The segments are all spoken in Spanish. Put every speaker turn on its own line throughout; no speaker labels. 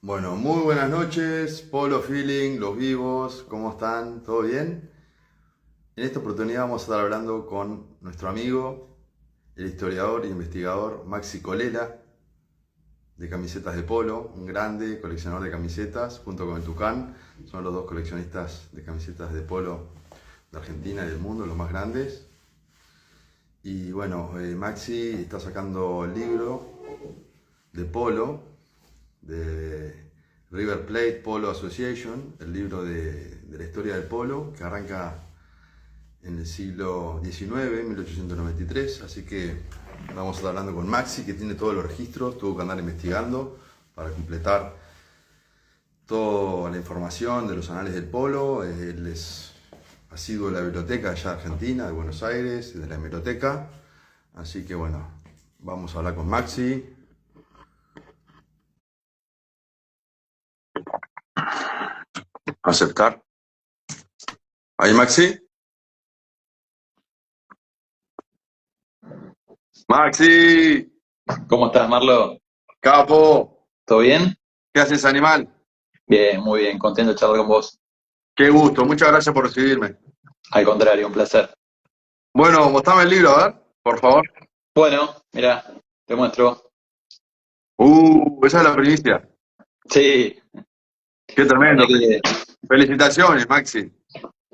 Bueno, muy buenas noches, Polo Feeling, los vivos, ¿cómo están? ¿Todo bien? En esta oportunidad vamos a estar hablando con nuestro amigo, el historiador e investigador Maxi Colela, de camisetas de polo, un grande coleccionador de camisetas, junto con el Tucán. Son los dos coleccionistas de camisetas de polo de Argentina y del mundo, los más grandes. Y bueno, Maxi está sacando el libro de polo de River Plate Polo Association, el libro de la historia del polo, que arranca en el siglo XIX, 1893. Así que vamos a estar hablando con Maxi, que tiene todos los registros, tuvo que andar investigando para completar toda la información de los anales del polo. Ha sido de la biblioteca allá de Argentina, de Buenos Aires, de la hemeroteca. Así que bueno, vamos a hablar con Maxi. Aceptar. ¿Ahí Maxi? Maxi,
¿Cómo estás, Marlo?
capo,
¿Todo bien?
¿qué haces, animal?
Bien, muy bien, contento de charlar con vos.
Qué gusto, muchas gracias por recibirme.
Al contrario, un placer.
Bueno, mostrame el libro, a ver, por favor.
Bueno, mira, te muestro.
Esa es la primicia.
Sí,
Qué
la
tremendo.
verdad que
Felicitaciones, Maxi.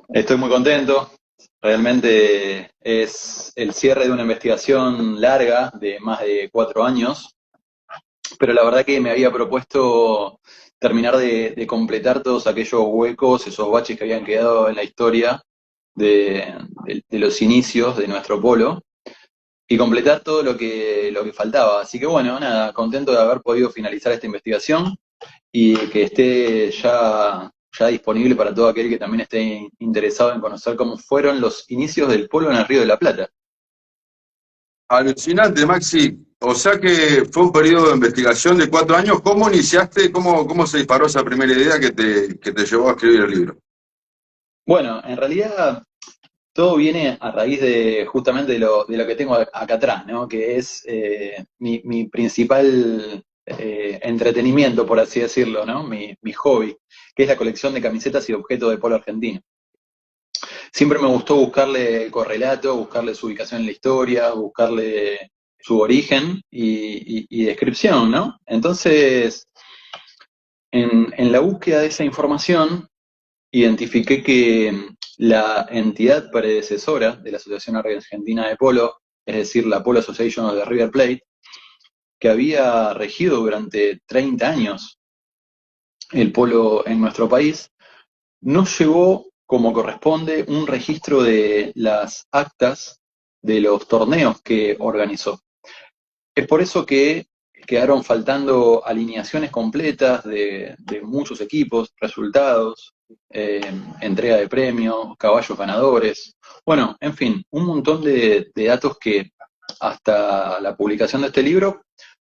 estoy muy contento. Realmente es el cierre de una investigación larga de más de 4 años, pero la verdad que me había propuesto terminar de completar todos aquellos huecos, esos baches que habían quedado en la historia de los inicios de nuestro polo. Y completar todo lo que faltaba. Así que bueno, nada, contento de haber podido finalizar esta investigación y que esté ya disponible para todo aquel que también esté interesado en conocer cómo fueron los inicios del polo en el Río de la Plata.
Alucinante, Maxi. O sea que fue un periodo de investigación de 4 años. ¿Cómo iniciaste? ¿Cómo se disparó esa primera idea que te llevó a escribir el libro?
Bueno, en realidad todo viene a raíz de justamente de lo que tengo acá atrás, ¿no? Que es mi principal entretenimiento, por así decirlo, ¿no? Mi hobby, que es la colección de camisetas y objetos de polo argentino. Siempre me gustó buscarle el correlato, buscarle su ubicación en la historia, buscarle su origen y descripción, ¿no? Entonces, en la búsqueda de esa información, identifiqué que la entidad predecesora de la Asociación Argentina de Polo, es decir, la Polo Association of the River Plate, que había regido durante 30 años el polo en nuestro país, no llevó como corresponde un registro de las actas de los torneos que organizó. Es por eso que quedaron faltando alineaciones completas de muchos equipos, resultados, entrega de premios, caballos ganadores, bueno, en fin, un montón de datos que hasta la publicación de este libro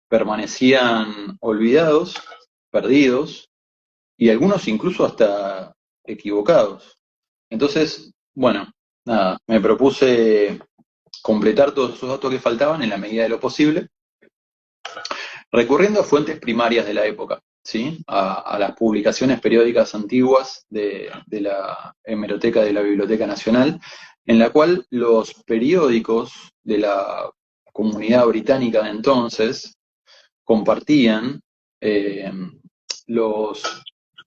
permanecían olvidados, perdidos, y algunos incluso hasta equivocados. Entonces, bueno, nada, me propuse completar todos esos datos que faltaban en la medida de lo posible, recurriendo a fuentes primarias de la época, ¿sí? A las publicaciones periódicas antiguas de la hemeroteca de la Biblioteca Nacional, en la cual los periódicos de la comunidad británica de entonces compartían eh, los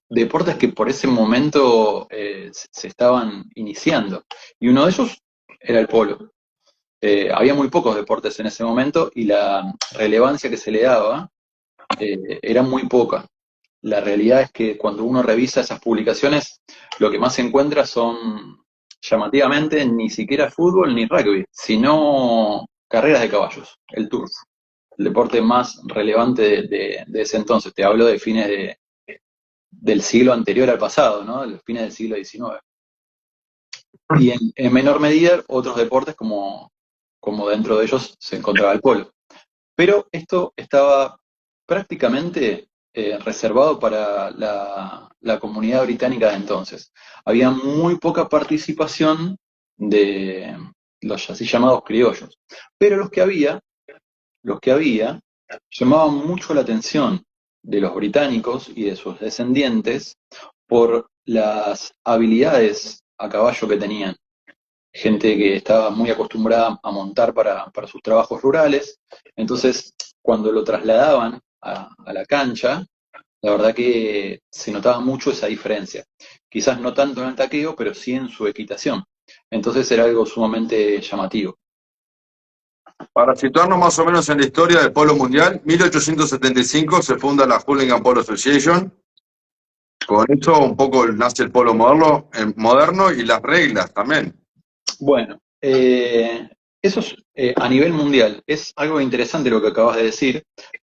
deportes que por ese momento se estaban iniciando. Y uno de ellos era el polo. Había muy pocos deportes en ese momento y la relevancia que se le daba era muy poca. La realidad es que cuando uno revisa esas publicaciones, lo que más se encuentra son, llamativamente, ni siquiera fútbol ni rugby, sino carreras de caballos, el turf, el deporte más relevante de ese entonces. Te hablo de fines del siglo anterior al pasado, ¿no? De los fines del siglo XIX. Y en menor medida otros deportes como dentro de ellos se encontraba el polo. Pero esto estaba prácticamente reservado para la comunidad británica de entonces. Había muy poca participación de los así llamados criollos. Pero los que había llamaban mucho la atención. de los británicos y de sus descendientes por las habilidades a caballo que tenían. Gente que estaba muy acostumbrada a montar para sus trabajos rurales. Entonces, cuando lo trasladaban a la cancha, la verdad que se notaba mucho esa diferencia. Quizás no tanto en el taqueo, pero sí en su equitación. Entonces era algo sumamente llamativo.
Para situarnos más o menos en la historia del polo mundial, 1875 se funda la Hurlingham Polo Association. Con eso un poco nace el polo moderno y las reglas también.
Bueno, eso es a nivel mundial. Es algo interesante lo que acabas de decir,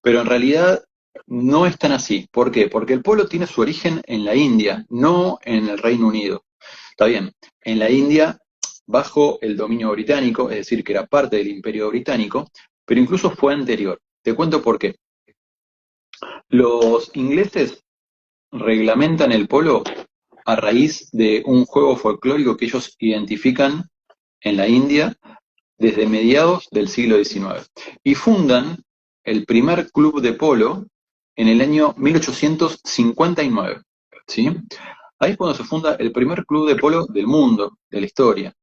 pero en realidad no es tan así. ¿Por qué? Porque el polo tiene su origen en la India, no en el Reino Unido. Está bien, en la India, bajo el dominio británico, es decir, que era parte del Imperio Británico, pero incluso fue anterior. Te cuento por qué. Los ingleses reglamentan el polo a raíz de un juego folclórico que ellos identifican en la India desde mediados del siglo XIX y fundan el primer club de polo en el año 1859. ¿Sí? Ahí es cuando se funda el primer club de polo del mundo, de la historia.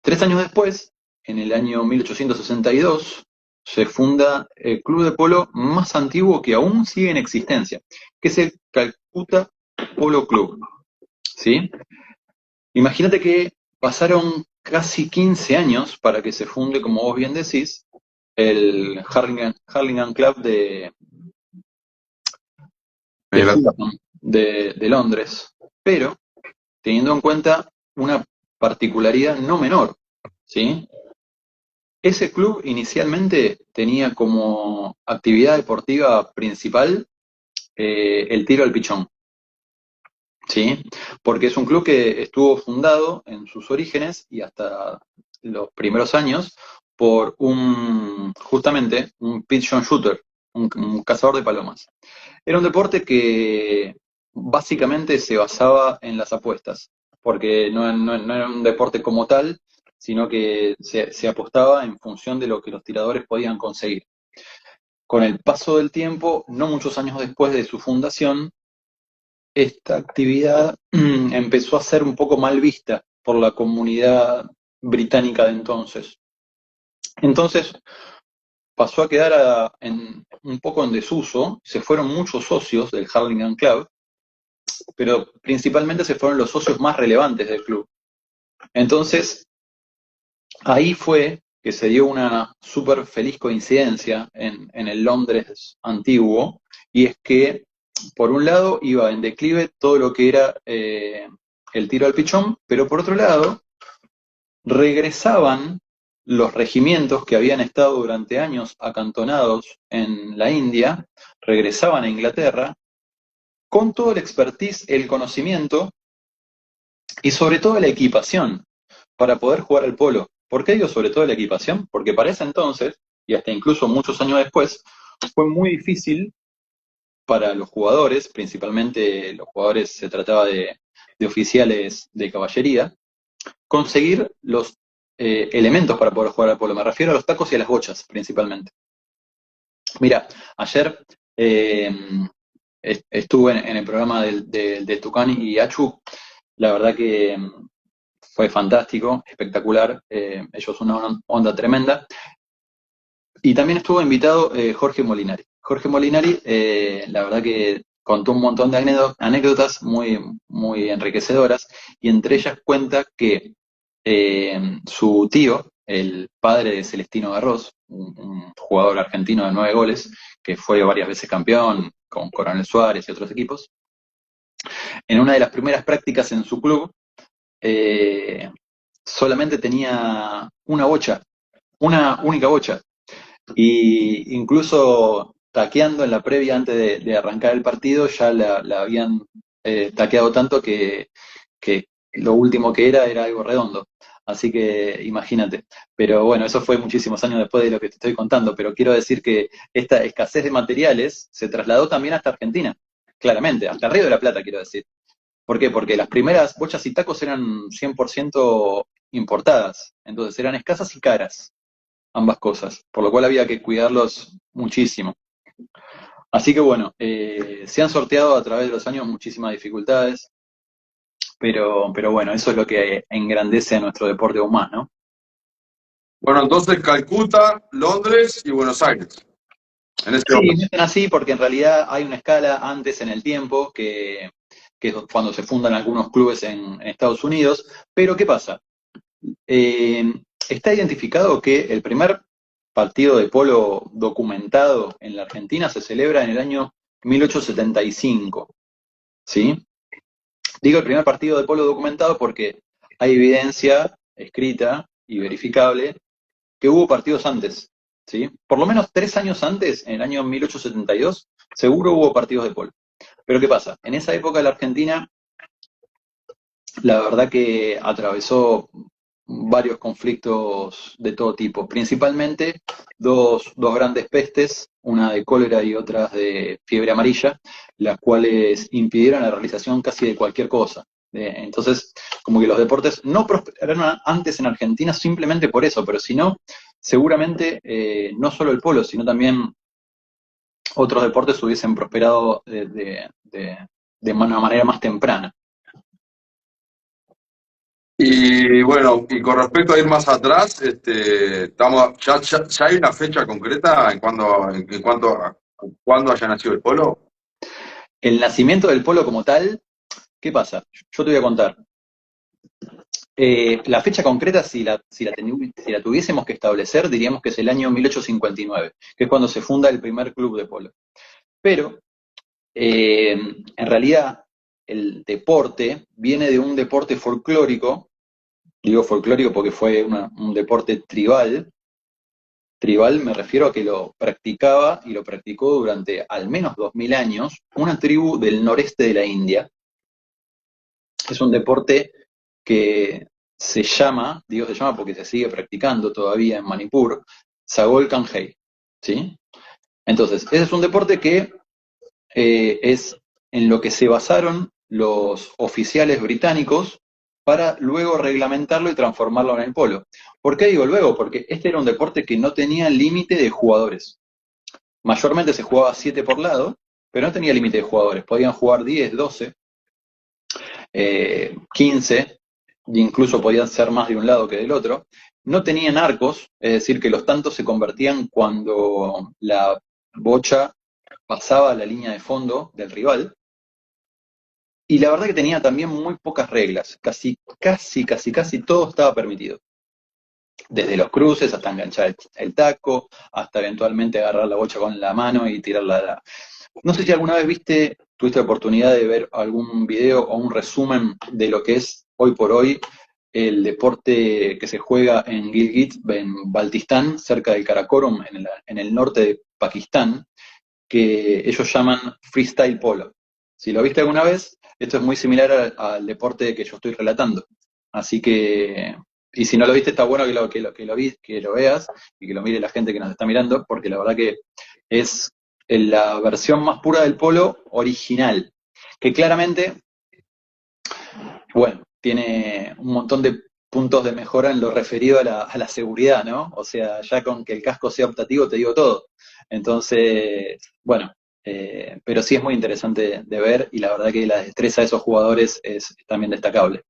3 años después, en el año 1862, se funda el club de polo más antiguo que aún sigue en existencia, que es el Calcuta Polo Club. ¿Sí? Imagínate que pasaron casi 15 años para que se funde, como vos bien decís, el Hurlingham Club de Fulham, de Londres, pero teniendo en cuenta una particularidad no menor, ¿sí? Ese club inicialmente tenía como actividad deportiva principal el tiro al pichón, ¿sí? Porque es un club que estuvo fundado en sus orígenes y hasta los primeros años por justamente un pigeon shooter, un cazador de palomas. Era un deporte que básicamente se basaba en las apuestas, porque no era un deporte como tal, sino que se apostaba en función de lo que los tiradores podían conseguir. Con el paso del tiempo, no muchos años después de su fundación, esta actividad empezó a ser un poco mal vista por la comunidad británica de entonces. Entonces pasó a quedar un poco en desuso, se fueron muchos socios del Hurlingham Club, pero principalmente se fueron los socios más relevantes del club. Entonces, ahí fue que se dio una súper feliz coincidencia en el Londres antiguo, y es que, por un lado, iba en declive todo lo que era el tiro al pichón, pero por otro lado, regresaban los regimientos que habían estado durante años acantonados en la India, regresaban a Inglaterra con todo el expertise, el conocimiento y sobre todo la equipación para poder jugar al polo. ¿Por qué digo sobre todo la equipación? Porque para ese entonces, y hasta incluso muchos años después, fue muy difícil para los jugadores, principalmente los jugadores, se trataba de oficiales de caballería, conseguir los elementos para poder jugar al polo. Me refiero a los tacos y a las bochas, principalmente. Mira, ayer estuve en el programa de Tucán y Achu. La verdad que fue fantástico, espectacular. Ellos son una onda tremenda. Y también estuvo invitado Jorge Molinari. Jorge Molinari, la verdad que contó un montón de anécdotas muy, muy enriquecedoras, y entre ellas cuenta que su tío, el padre de Celestino Garros, un jugador argentino de 9 goles, que fue varias veces campeón con Coronel Suárez y otros equipos, en una de las primeras prácticas en su club, solamente tenía una bocha, una única bocha, y incluso taqueando en la previa antes de arrancar el partido ya la habían taqueado tanto que lo último que era algo redondo. Así que imagínate. Pero bueno, eso fue muchísimos años después de lo que te estoy contando, pero quiero decir que esta escasez de materiales se trasladó también hasta Argentina, claramente, hasta Río de la Plata, quiero decir. ¿Por qué? Porque las primeras bochas y tacos eran 100% importadas, entonces eran escasas y caras, ambas cosas, por lo cual había que cuidarlos muchísimo. Así que bueno, se han sorteado a través de los años muchísimas dificultades, pero bueno, eso es lo que engrandece a nuestro deporte aún más, ¿no?
Bueno, entonces Calcuta, Londres y Buenos Aires, en ese
Sí,
orden.
meten así porque en realidad hay una escala antes en el tiempo que es cuando se fundan algunos clubes en Estados Unidos. Pero ¿qué pasa? Eh, Está identificado que el primer partido de polo documentado en la Argentina se celebra en el año 1875, ¿sí? Digo el primer partido de polo documentado porque hay evidencia escrita y verificable que hubo partidos antes, ¿sí? Por lo menos 3 años antes, en el año 1872, seguro hubo partidos de polo. Pero ¿qué pasa? En esa época la Argentina, la verdad que atravesó varios conflictos de todo tipo, principalmente dos grandes pestes, una de cólera y otra de fiebre amarilla, las cuales impidieron la realización casi de cualquier cosa. Entonces, como que los deportes no prosperaron antes en Argentina simplemente por eso, pero si no, seguramente no solo el polo, sino también otros deportes hubiesen prosperado de una manera más temprana.
Y bueno, y con respecto a ir más atrás, ya hay una fecha concreta en cuanto a cuándo haya nacido el polo.
El nacimiento del polo como tal, ¿qué pasa? Yo te voy a contar. La fecha concreta, si la tuviésemos que establecer, diríamos que es el año 1859, que es cuando se funda el primer club de polo. Pero, en realidad, el deporte viene de un deporte folclórico, digo folclórico porque fue un deporte tribal. Tribal me refiero a que lo practicaba y lo practicó durante al menos 2000 años una tribu del noreste de la India. Es un deporte que digo se llama porque se sigue practicando todavía en Manipur, Sagol Kanhei, ¿sí? Entonces, ese es un deporte que es en lo que se basaron los oficiales británicos para luego reglamentarlo y transformarlo en el polo. ¿Por qué digo luego? Porque este era un deporte que no tenía límite de jugadores. Mayormente se jugaba 7 por lado, pero no tenía límite de jugadores. Podían jugar 10, 12, 15, e incluso podían ser más de un lado que del otro. No tenían arcos, es decir, que los tantos se convertían cuando la bocha pasaba la línea de fondo del rival. Y la verdad que tenía también muy pocas reglas. Casi todo estaba permitido. Desde los cruces hasta enganchar el taco, hasta eventualmente agarrar la bocha con la mano y tirarla. No sé si alguna vez tuviste la oportunidad de ver algún video o un resumen de lo que es hoy por hoy el deporte que se juega en Gilgit, en Baltistán, cerca del Karakorum, en el norte de Pakistán, que ellos llaman freestyle polo. Si lo viste alguna vez, esto es muy similar al deporte que yo estoy relatando. Así que, y si no lo viste, está bueno que lo veas y que lo mire la gente que nos está mirando, porque la verdad que es la versión más pura del polo original, que claramente, bueno, tiene un montón de puntos de mejora en lo referido a la seguridad, ¿no? O sea, ya con que el casco sea optativo te digo todo. Entonces, bueno, pero sí es muy interesante de ver y la verdad que la destreza de esos jugadores es también destacable.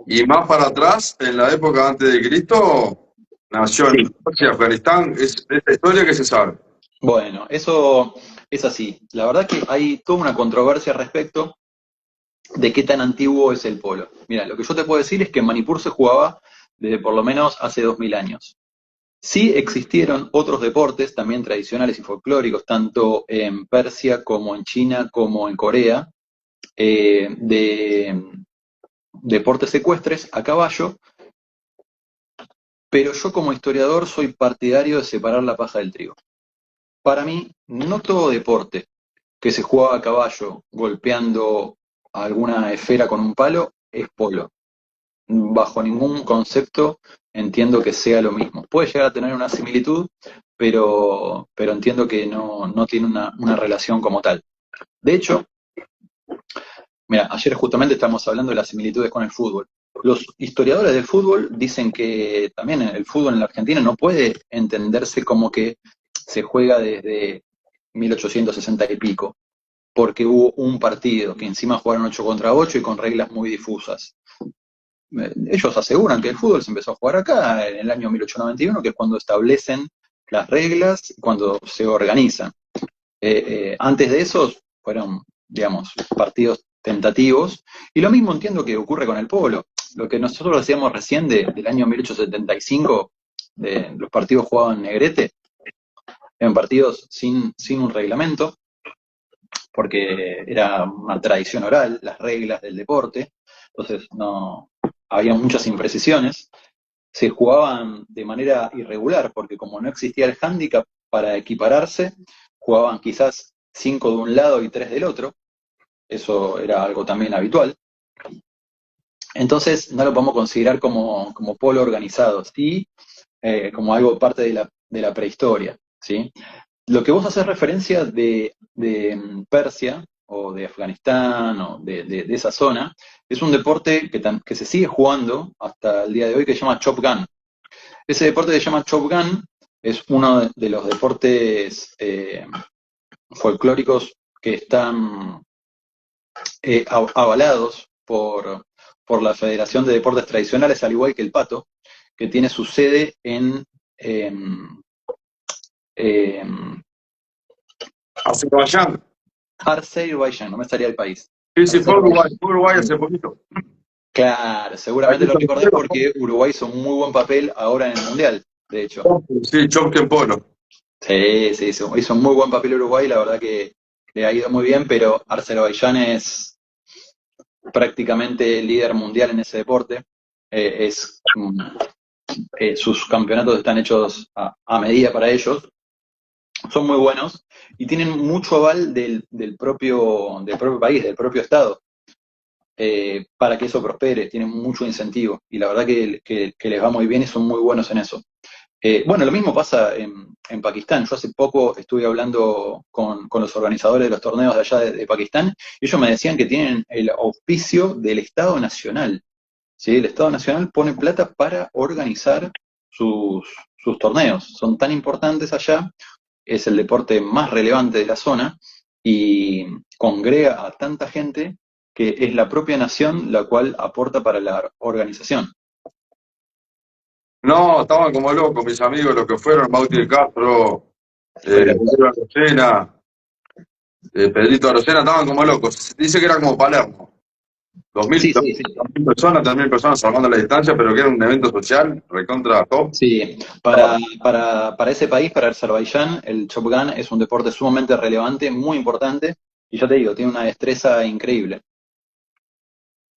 Y más para atrás, en la época antes de Cristo, nació en
Sí.
Rusia, Afganistán, es esta historia que se sabe.
Bueno, eso es así. La verdad que hay toda una controversia al respecto de qué tan antiguo es el polo. Mira, lo que yo te puedo decir es que en Manipur se jugaba desde por lo menos hace 2000 años. Sí existieron otros deportes también tradicionales y folclóricos, tanto en Persia como en China como en Corea, de deportes ecuestres a caballo, pero yo como historiador soy partidario de separar la paja del trigo. Para mí, no todo deporte que se juega a caballo golpeando a alguna esfera con un palo es polo. Bajo ningún concepto entiendo que sea lo mismo. Puede llegar a tener una similitud, pero entiendo que no tiene una relación como tal. De hecho, mira, ayer justamente estábamos hablando de las similitudes con el fútbol. Los historiadores del fútbol dicen que también el fútbol en la Argentina no puede entenderse como que se juega desde 1860 y pico, porque hubo un partido que encima jugaron 8 contra 8 y con reglas muy difusas. Ellos aseguran que el fútbol se empezó a jugar acá en el año 1891, que es cuando establecen las reglas, cuando se organizan. Antes de eso fueron, digamos, partidos tentativos, y lo mismo entiendo que ocurre con el polo. Lo que nosotros decíamos recién del año 1875, de los partidos jugados en Negrete, eran partidos sin un reglamento, porque era una tradición oral, las reglas del deporte, entonces no había muchas imprecisiones. Se jugaban de manera irregular, porque como no existía el hándicap para equipararse, jugaban quizás 5 de un lado y 3 del otro, eso era algo también habitual. Entonces no lo podemos considerar como polo organizado, sí, como algo parte de la prehistoria, ¿sí? Lo que vos haces referencia de Persia o de Afganistán o de esa zona, es un deporte que se sigue jugando hasta el día de hoy, que se llama Chop Gun. Ese deporte que se llama Chop Gun es uno de los deportes folclóricos que están avalados por la Federación de Deportes Tradicionales, al igual que el pato, que tiene su sede en
Azerbaiyán.
Azerbaiyán, no me estaría el país.
Sí, sí, fue Uruguay hace poquito.
Claro, seguramente lo recordés porque Uruguay hizo un muy buen papel ahora en el Mundial, de hecho.
Sí, Chopken Polo.
Sí, sí, hizo un muy buen papel Uruguay, la verdad que le ha ido muy bien, pero Azerbaiyán es prácticamente líder mundial en ese deporte. Sus campeonatos están hechos a medida para ellos, son muy buenos y tienen mucho aval del propio país, del propio Estado, para que eso prospere, tienen mucho incentivo y la verdad que les va muy bien y son muy buenos en eso. Bueno, lo mismo pasa en Pakistán. Yo hace poco estuve hablando con los organizadores de los torneos de allá de Pakistán y ellos me decían que tienen el auspicio del Estado Nacional. ¿Sí? El Estado Nacional pone plata para organizar sus torneos. Son tan importantes allá, es el deporte más relevante de la zona y congrega a tanta gente que es la propia nación la cual aporta para la organización.
No, estaban como locos mis amigos, los que fueron, Bauti de Castro, Pedro Arocena, Pedrito Arocena, estaban como locos. Dice que era como Palermo. 2.000
Sí, sí, sí.
2.000 personas, 3.000 personas salvando la distancia, pero que era un evento social, recontra top.
Sí, para ese país, para Azerbaiyán, el Chopgan es un deporte sumamente relevante, muy importante, y ya te digo, tiene una destreza increíble.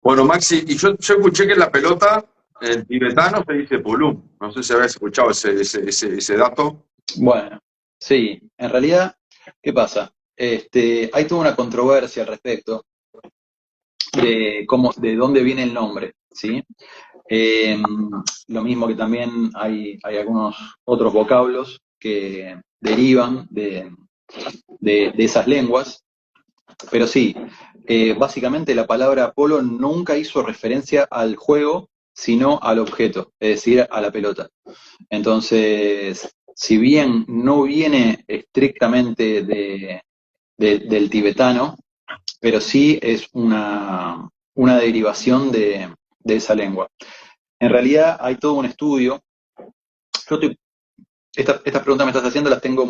Bueno, Maxi, y yo escuché que en la pelota, en tibetano se dice pulum. No sé si habías escuchado ese dato.
Bueno, sí, en realidad, ¿qué pasa? Hay toda una controversia al respecto de dónde viene el nombre, ¿sí? Lo mismo que también hay algunos otros vocablos que derivan de esas lenguas, pero sí, básicamente la palabra polo nunca hizo referencia al juego, sino al objeto, es decir, a la pelota. Entonces, si bien no viene estrictamente del tibetano, pero sí es una derivación de esa lengua. En realidad hay todo un estudio. Estas preguntas me estás haciendo las tengo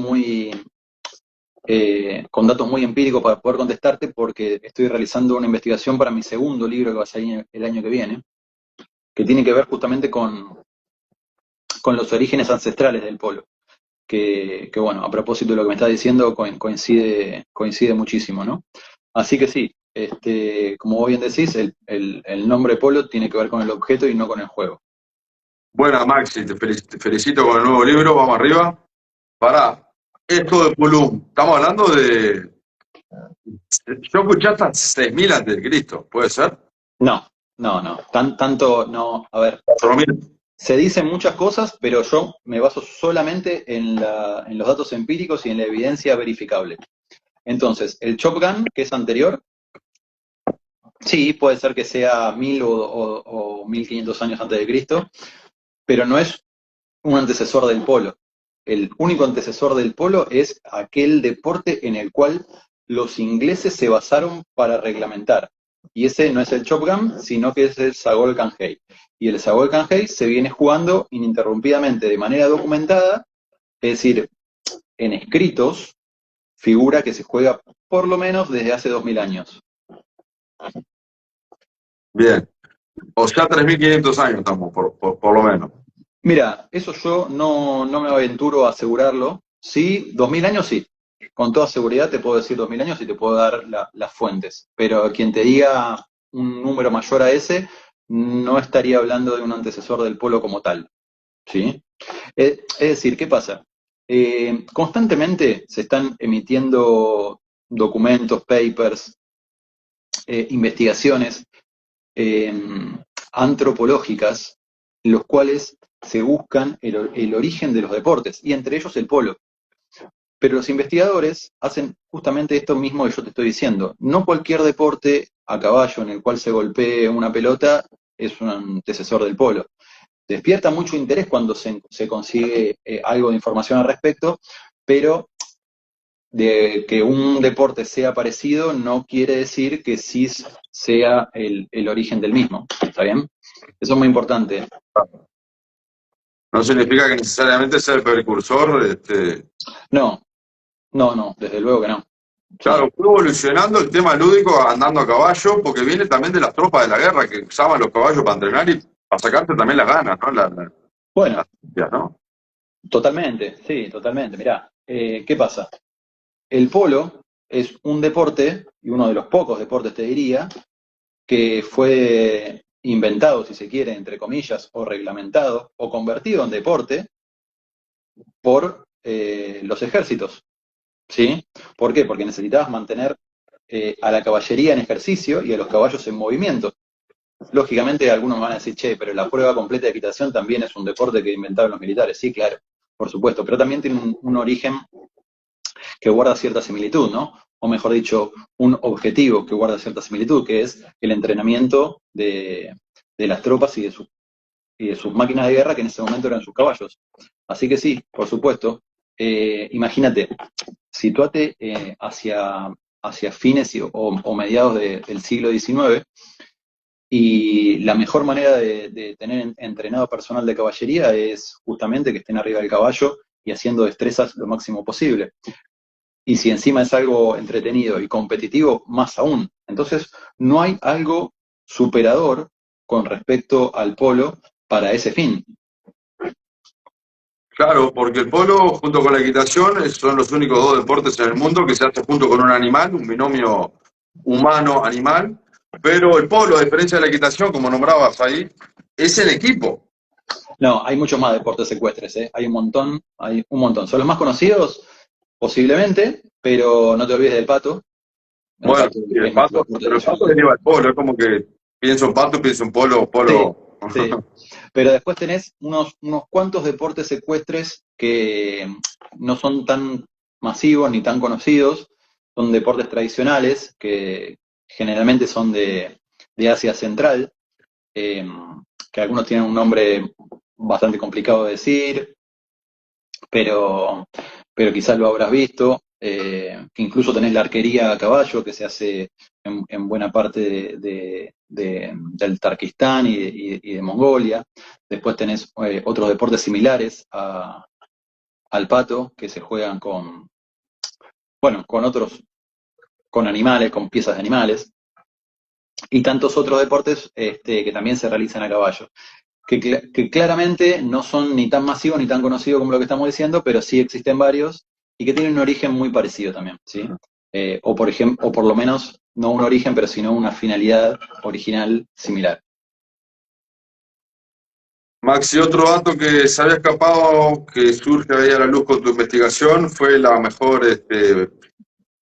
con datos muy empíricos para poder contestarte porque estoy realizando una investigación para mi segundo libro que va a salir el año que viene, que tiene que ver justamente con los orígenes ancestrales del polo. Que bueno, a propósito de lo que me estás diciendo, coincide muchísimo, ¿no? Así que sí, como vos bien decís, el nombre polo tiene que ver con el objeto y no con el juego.
Buena, Maxi, te felicito con el nuevo libro, vamos arriba. Pará, esto de pulum, estamos hablando de... Yo escuché hasta 6.000 antes de Cristo, ¿puede ser?
No, tanto no, a ver.
4.000.
Se dicen muchas cosas, pero yo me baso solamente en los datos empíricos y en la evidencia verificable. Entonces, el Chopgun, que es anterior, sí, puede ser que sea 1000 o 1500 años antes de Cristo, pero no es un antecesor del polo. el único antecesor del polo es aquel deporte en el cual los ingleses se basaron para reglamentar. Y ese no es el Chop Gun, sino que es el Sagol Kanhei. Y el Sagol Kanhei se viene jugando ininterrumpidamente de manera documentada, es decir, en escritos, figura que se juega por lo menos desde hace 2000 años.
Bien. O sea, 3.500 años estamos, por lo menos.
Mira, eso yo no me aventuro a asegurarlo. Sí, 2000 años sí. Con toda seguridad te puedo decir 2000 años y te puedo dar las fuentes. Pero quien te diga un número mayor a ese, no estaría hablando de un antecesor del polo como tal. ¿Sí? Es decir, ¿qué pasa? Constantemente se están emitiendo documentos, papers, investigaciones eh, antropológicas, los cuales se buscan el origen de los deportes, y entre ellos el polo. Pero los investigadores hacen justamente esto mismo que yo te estoy diciendo. No cualquier deporte a caballo en el cual se golpee una pelota es un antecesor del polo. Despierta mucho interés cuando se consigue algo de información al respecto, pero de que un deporte sea parecido no quiere decir que sí sea el origen del mismo. ¿Está bien? Eso es muy importante.
No significa que necesariamente sea el precursor.
No, desde luego que no.
Claro,
Sí.
fue evolucionando el tema lúdico andando a caballo, porque viene también de las tropas de la guerra que usaban los caballos para entrenar y para sacarte también las ganas, ¿no?
Bueno,
¿No?
totalmente, sí, totalmente. Mirá, ¿qué pasa? El polo es un deporte, y uno de los pocos deportes te diría, que fue inventado, si se quiere, entre comillas, o reglamentado, o convertido en deporte por los ejércitos. ¿Sí? ¿Por qué? Porque necesitabas mantener a la caballería en ejercicio y a los caballos en movimiento. Lógicamente algunos van a decir, che, pero la prueba completa de equitación también es un deporte que inventaron los militares. Sí, claro, por supuesto, pero también tiene un origen que guarda cierta similitud, ¿no? O mejor dicho, un objetivo que guarda cierta similitud, que es el entrenamiento de las tropas y de sus máquinas de guerra, que en ese momento eran sus caballos. Así que sí, por supuesto. Imagínate, situate hacia fines o mediados del siglo XIX, y la mejor manera de tener entrenado personal de caballería es justamente que estén arriba del caballo y haciendo destrezas lo máximo posible. Y si encima es algo entretenido y competitivo, más aún. Entonces, no hay algo superador con respecto al polo para ese fin.
Claro, porque el polo junto con la equitación son los únicos dos deportes en el mundo que se hace junto con un animal, un binomio humano-animal, pero el polo, a diferencia de la equitación, como nombrabas ahí, es el equipo.
No, hay muchos más deportes ecuestres, ¿eh? Hay un montón, hay un montón. Son los más conocidos, posiblemente, pero no te olvides del pato.
Bueno,
Pato
y el
es nuestro
pato,
deporte
pero el pato
nacional.
deriva del polo, es como que pienso en pato, pienso en polo,
Sí,
polo.
sí. Pero después tenés unos cuantos deportes ecuestres que no son tan masivos ni tan conocidos. Son deportes tradicionales que generalmente son de Asia Central, eh, que algunos tienen un nombre bastante complicado de decir, pero, pero quizás lo habrás visto, que incluso tenés la arquería a caballo que se hace en buena parte del Tarquistán y de Mongolia. Después tenés otros deportes similares al pato que se juegan con otros, con animales, con piezas de animales, y tantos otros deportes que también se realizan a caballo. Que claramente no son ni tan masivos ni tan conocidos como lo que estamos diciendo, pero sí existen varios y que tienen un origen muy parecido también, ¿sí? O por ejemplo, o por lo menos no un origen, pero sino una finalidad original similar.
Maxi, otro dato que se había escapado, que surge ahí a la luz con tu investigación, fue la mejor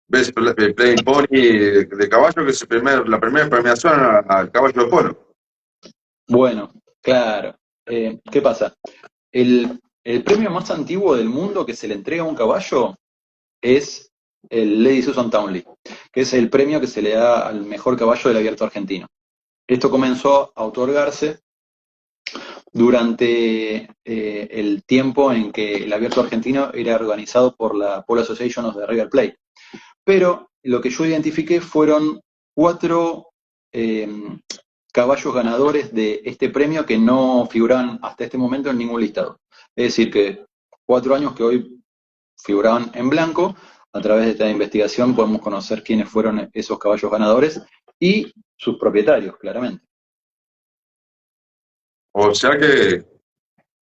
best playing pony de caballo, que es la primera premiación al caballo de polo.
Bueno, claro. ¿Qué pasa? El premio más antiguo del mundo que se le entrega a un caballo es el Lady Susan Townley, que es el premio que se le da al mejor caballo del abierto argentino. Esto comenzó a otorgarse durante el tiempo en que el abierto argentino era organizado por la Polo Association of the River Plate. Pero lo que yo identifiqué fueron 4 eh, caballos ganadores de este premio que no figuraban hasta este momento en ningún listado. Es decir, que 4 años que hoy figuraban en blanco. A través de esta investigación podemos conocer quiénes fueron esos caballos ganadores y sus propietarios, claramente.
O sea que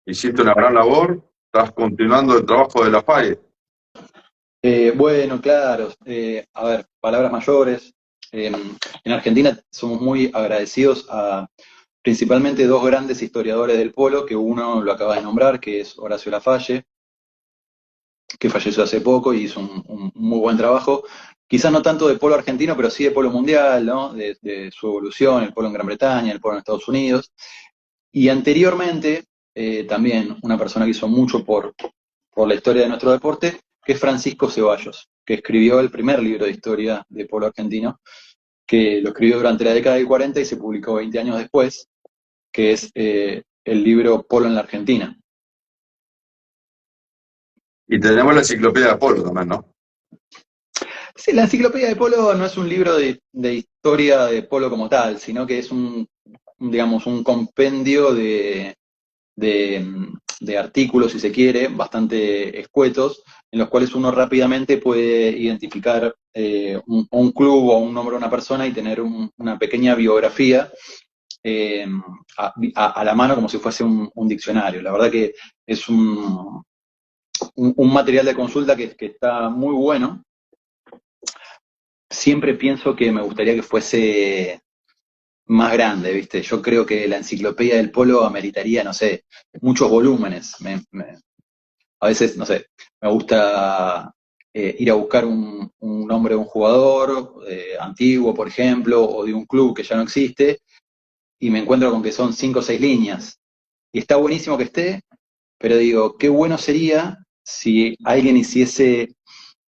hiciste una gran labor, estás continuando el trabajo de Lafayette.
Bueno, claro, a ver, palabras mayores. En Argentina somos muy agradecidos a principalmente 2 grandes historiadores del polo, que uno lo acaba de nombrar, que es Horacio Lafalle, que falleció hace poco y hizo un muy buen trabajo. Quizás no tanto de polo argentino, pero sí de polo mundial, ¿no? De su evolución, el polo en Gran Bretaña, el polo en Estados Unidos. Y anteriormente, también una persona que hizo mucho por la historia de nuestro deporte, que es Francisco Ceballos, que escribió el primer libro de historia de polo argentino, que lo escribió durante la década del 40 y se publicó 20 años después, que es el libro Polo en la Argentina.
Y tenemos la enciclopedia de polo también, ¿no?
Sí, la enciclopedia de polo no es un libro de historia de polo como tal, sino que es digamos, un compendio de artículos, si se quiere, bastante escuetos, en los cuales uno rápidamente puede identificar un club o un nombre de una persona y tener una pequeña biografía a la mano como si fuese un diccionario. La verdad que es un material de consulta que está muy bueno. Siempre pienso que me gustaría que fuese más grande, ¿viste? Yo creo que la enciclopedia del polo ameritaría, no sé, muchos volúmenes. A veces, no sé, me gusta ir a buscar un nombre de un jugador antiguo, por ejemplo, o de un club que ya no existe, y me encuentro con que son 5 o 6 líneas. Y está buenísimo que esté, pero digo, qué bueno sería si alguien hiciese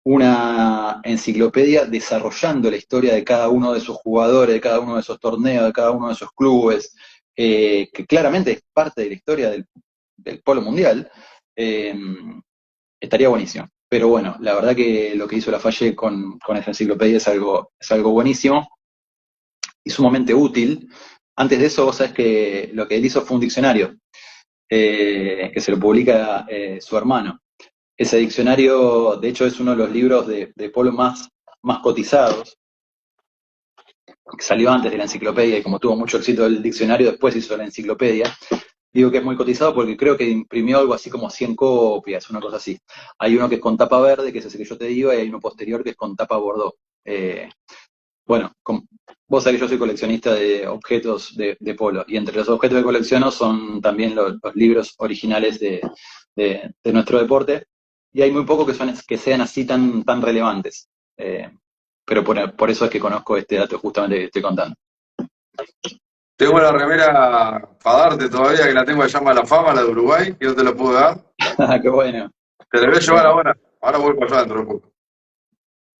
una enciclopedia desarrollando la historia de cada uno de esos jugadores, de cada uno de esos torneos, de cada uno de esos clubes, que claramente es parte de la historia del polo mundial, eh, estaría buenísimo. Pero bueno, la verdad que lo que hizo Lafalle con esta enciclopedia es algo buenísimo y sumamente útil. Antes de eso, vos sabés que lo que él hizo fue un diccionario, que se lo publica su hermano. Ese diccionario, de hecho, es uno de los libros de polo más cotizados, que salió antes de la enciclopedia, y como tuvo mucho éxito el diccionario, después hizo la enciclopedia. Digo que es muy cotizado porque creo que imprimió algo así como 100 copias, una cosa así. Hay uno que es con tapa verde, que es ese que yo te digo, y hay uno posterior que es con tapa bordó. Bueno, vos sabés que yo soy coleccionista de objetos de polo, y entre los objetos que colecciono son también los libros originales de nuestro deporte, y hay muy pocos que sean así tan relevantes. Pero por eso es que conozco este dato justamente que estoy contando.
Tengo la remera para darte todavía, que la tengo allá en la fama, la de Uruguay, que no te la puedo dar.
Qué bueno.
Te la voy a llevar ahora. Ahora voy para allá dentro de poco.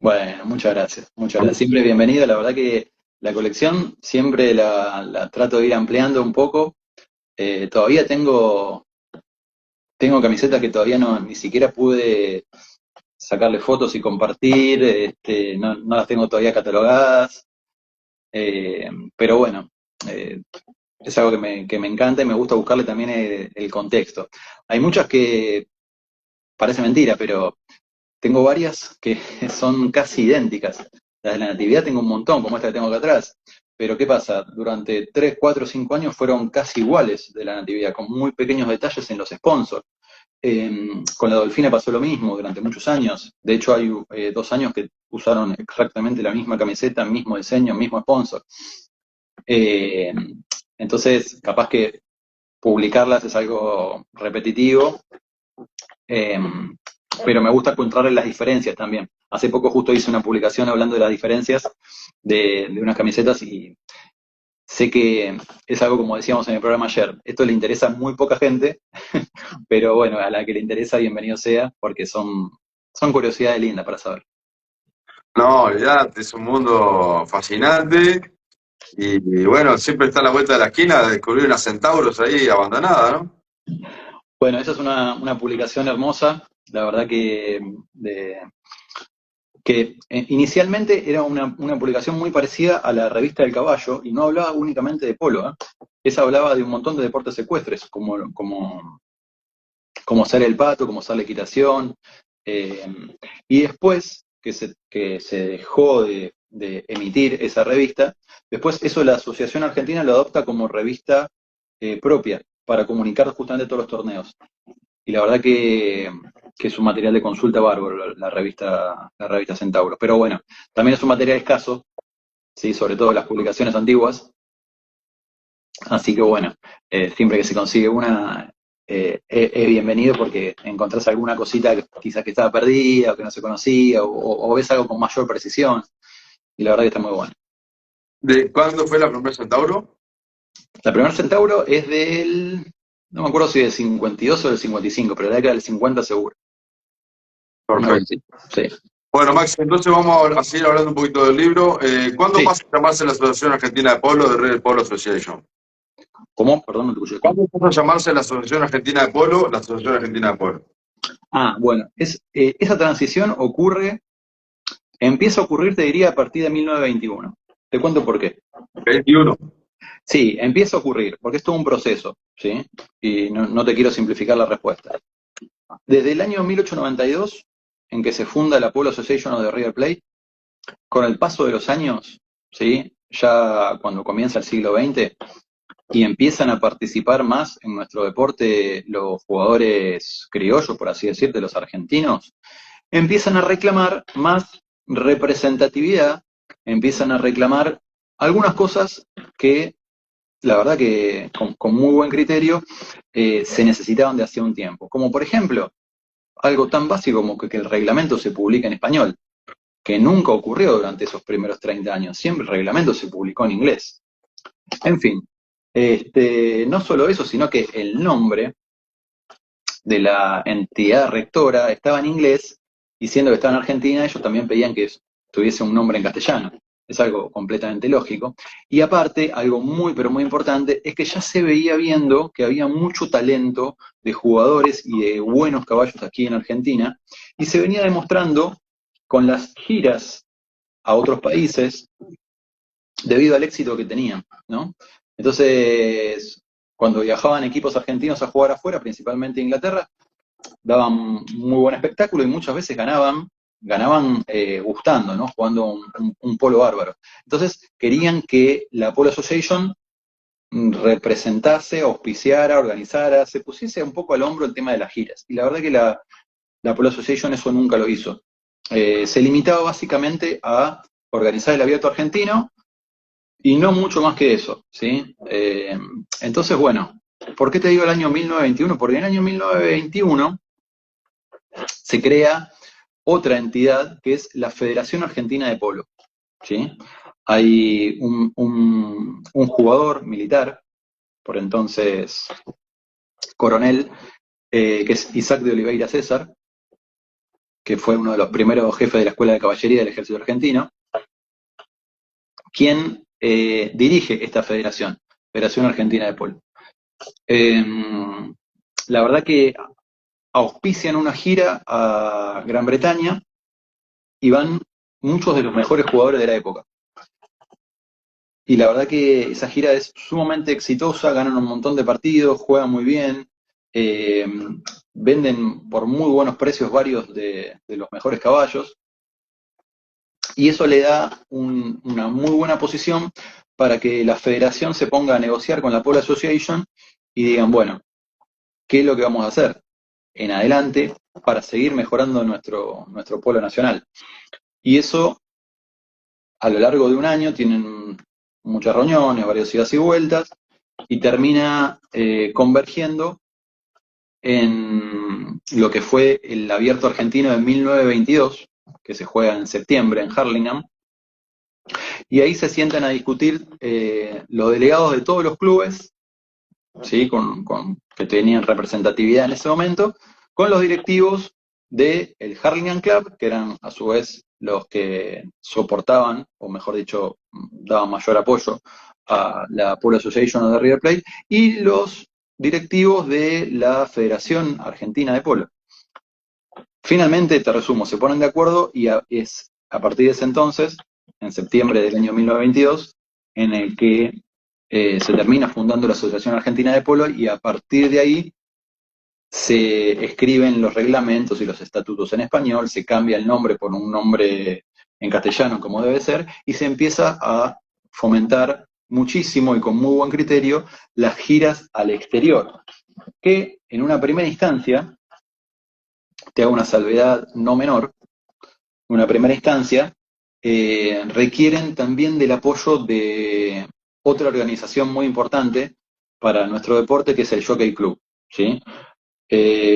Bueno, muchas gracias, muchas gracias. Siempre bienvenida. La verdad que la colección siempre la trato de ir ampliando un poco. Todavía tengo camisetas que todavía ni siquiera pude sacarle fotos y compartir. No las tengo todavía catalogadas. Pero bueno, es algo que me encanta y me gusta buscarle también el contexto. Hay muchas que parece mentira, pero tengo varias que son casi idénticas. Las de la Natividad tengo un montón, como esta que tengo acá atrás. Pero ¿qué pasa? Durante 3, 4, 5 años fueron casi iguales de la Natividad, con muy pequeños detalles en los sponsors. Con la Dolfina pasó lo mismo durante muchos años. De hecho, hay 2 años que usaron exactamente la misma camiseta, mismo diseño, mismo sponsor. Eh, entonces, capaz que publicarlas es algo repetitivo. Eh, pero me gusta encontrarle las diferencias también. Hace poco justo hice una publicación hablando de las diferencias de unas camisetas y sé que es algo como decíamos en el programa ayer. Esto le interesa a muy poca gente, pero bueno, a la que le interesa, bienvenido sea, porque son curiosidades lindas para saber.
No, olvidate, es un mundo fascinante. Y bueno, siempre está a la vuelta de la esquina de descubrir una Centauros ahí abandonada, ¿no?
Bueno, esa es una publicación hermosa, la verdad que inicialmente era una publicación muy parecida a la revista del caballo y no hablaba únicamente de polo, ¿eh? Esa hablaba de un montón de deportes ecuestres, como ser el pato, como ser la equitación, eh, y después que se dejó de emitir esa revista, después eso la Asociación Argentina lo adopta como revista propia para comunicar justamente todos los torneos. Y la verdad que es un material de consulta bárbaro la revista Centauro. Pero bueno, también es un material escaso, ¿sí? Sobre todo las publicaciones antiguas. Así que bueno, siempre que se consigue una, es bienvenido porque encontrás alguna cosita que quizás que estaba perdida o que no se conocía o ves algo con mayor precisión. Y la verdad que está muy bueno.
¿De cuándo fue la primera Centauro?
La primera Centauro es no me acuerdo si del 52 o del 55, pero la década del 50 seguro. Una cosa
Perfecto.
así. Sí.
Bueno, Max, entonces vamos a seguir hablando un poquito del libro. ¿Cuándo
Sí.
pasa a llamarse la Asociación Argentina de Polo de Red Polo Association?
¿Cómo? Perdón, no te escuché.
¿Cuándo pasa a llamarse la Asociación Argentina de Polo, la Asociación Argentina de Polo?
Bueno, esa transición empieza a ocurrir, te diría, a partir de 1921. Te cuento por qué.
21.
Sí, empieza a ocurrir, porque es todo un proceso, ¿sí? Y no te quiero simplificar la respuesta. Desde el año 1892, en que se funda la Polo Association of the River Plate, con el paso de los años, ¿sí? Ya cuando comienza el siglo XX, y empiezan a participar más en nuestro deporte los jugadores criollos, por así decir, de los argentinos, empiezan a reclamar más representatividad, empiezan a reclamar algunas cosas que, la verdad que con muy buen criterio, se necesitaban de hacía un tiempo. Como por ejemplo, algo tan básico como que el reglamento se publique en español, que nunca ocurrió durante esos primeros 30 años. Siempre el reglamento se publicó en inglés. En fin, no solo eso, sino que el nombre de la entidad rectora estaba en inglés, y siendo que estaba en Argentina, ellos también pedían que tuviese un nombre en castellano. Es algo completamente lógico. Y aparte, algo muy, pero muy importante, es que ya se veía viendo que había mucho talento de jugadores y de buenos caballos aquí en Argentina, y se venía demostrando con las giras a otros países debido al éxito que tenían, ¿no? Entonces, cuando viajaban equipos argentinos a jugar afuera, principalmente Inglaterra, daban muy buen espectáculo y muchas veces ganaban gustando, ¿no? Jugando un polo bárbaro. Entonces, querían que la Polo Association representase, auspiciara, organizara, se pusiese un poco al hombro el tema de las giras. Y la verdad que la Polo Association eso nunca lo hizo. Se limitaba básicamente a organizar el abierto argentino y no mucho más que eso, ¿sí? Entonces, bueno, ¿por qué te digo el año 1921? Porque en el año 1921 se crea otra entidad que es la Federación Argentina de Polo, ¿sí? Hay un jugador militar, por entonces coronel, que es Isaac de Oliveira César, que fue uno de los primeros jefes de la Escuela de Caballería del Ejército Argentino, quien dirige esta federación, Federación Argentina de Polo. La verdad que auspician una gira a Gran Bretaña y van muchos de los mejores jugadores de la época. Y la verdad que esa gira es sumamente exitosa, ganan un montón de partidos, juegan muy bien, eh, venden por muy buenos precios varios de los mejores caballos, y eso le da una muy buena posición para que la federación se ponga a negociar con la Polo Association y digan, bueno, ¿qué es lo que vamos a hacer en adelante para seguir mejorando nuestro polo nacional? Y eso, a lo largo de un año, tienen muchas reuniones, varias idas y vueltas, y termina convergiendo en lo que fue el Abierto Argentino de 1922, que se juega en septiembre en Hurlingham, y ahí se sientan a discutir los delegados de todos los clubes, ¿sí? Que tenían representatividad en ese momento, con los directivos del Hurlingham Club, que eran a su vez los que soportaban, o mejor dicho, daban mayor apoyo a la Polo Association de River Plate, y los directivos de la Federación Argentina de Polo. Finalmente, te resumo, se ponen de acuerdo y es a partir de ese entonces, en septiembre del año 1922, en el que se termina fundando la Asociación Argentina de Polo, y a partir de ahí se escriben los reglamentos y los estatutos en español, se cambia el nombre por un nombre en castellano como debe ser, y se empieza a fomentar muchísimo y con muy buen criterio las giras al exterior, que en una primera instancia, te hago una salvedad no menor, en una primera instancia, requieren también del apoyo de otra organización muy importante para nuestro deporte, que es el Jockey Club, ¿sí?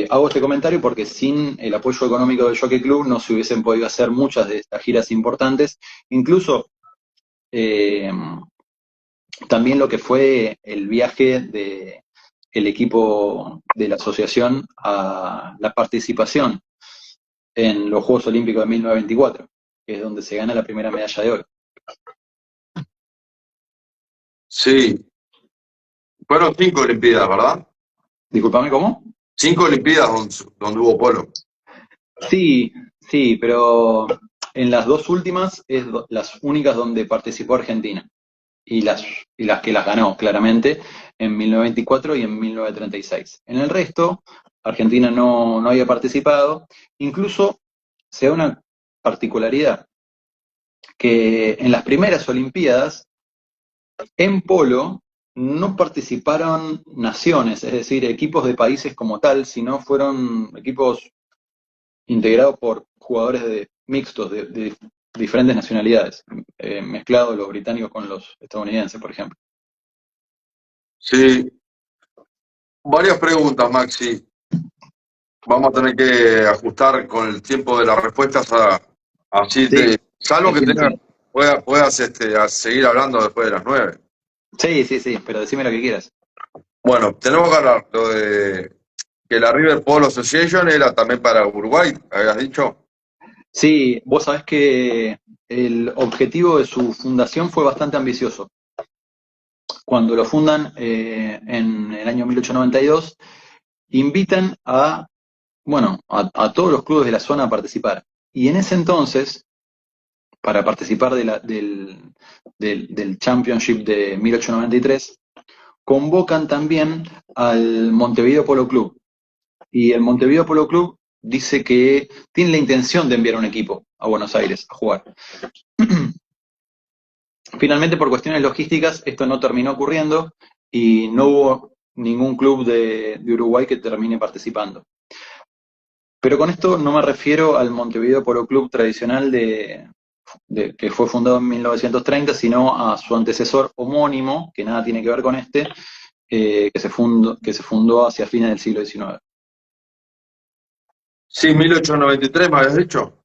Hago este comentario porque sin el apoyo económico del Jockey Club no se hubiesen podido hacer muchas de estas giras importantes, incluso también lo que fue el viaje del equipo de la asociación a la participación en los Juegos Olímpicos de 1924, que es donde se gana la primera medalla de oro.
Sí, fueron 5 Olimpiadas, ¿verdad?
Disculpame, ¿cómo?
5 Olimpiadas donde hubo polo.
Sí, sí, pero en las dos últimas es las únicas donde participó Argentina, y las que las ganó claramente en 1924 y en 1936. En el resto, Argentina no había participado. Incluso se da una particularidad, que en las primeras Olimpiadas, en polo, no participaron naciones, es decir, equipos de países como tal, sino fueron equipos integrado por jugadores mixtos de diferentes nacionalidades, mezclados los británicos con los estadounidenses, por ejemplo.
Sí, varias preguntas, Maxi. Vamos a tener que ajustar con el tiempo de las respuestas así
Sí,
salvo que
entiendo.
puedas a seguir hablando después de las 9.
Sí, pero decime lo que quieras.
Bueno, tenemos que hablar lo de que la River Polo Association era también para Uruguay, habías dicho.
Sí, vos sabés que el objetivo de su fundación fue bastante ambicioso. Cuando lo fundan en el año 1892, invitan a todos los clubes de la zona a participar. Y en ese entonces, para participar del Championship de 1893, convocan también al Montevideo Polo Club. Y el Montevideo Polo Club dice que tiene la intención de enviar un equipo a Buenos Aires a jugar. Finalmente, por cuestiones logísticas, esto no terminó ocurriendo y no hubo ningún club de Uruguay que termine participando. Pero con esto no me refiero al Montevideo Polo Club tradicional que fue fundado en 1930, sino a su antecesor homónimo, que nada tiene que ver con este, que se fundó hacia fines del siglo XIX.
Sí, 1893 me habías dicho.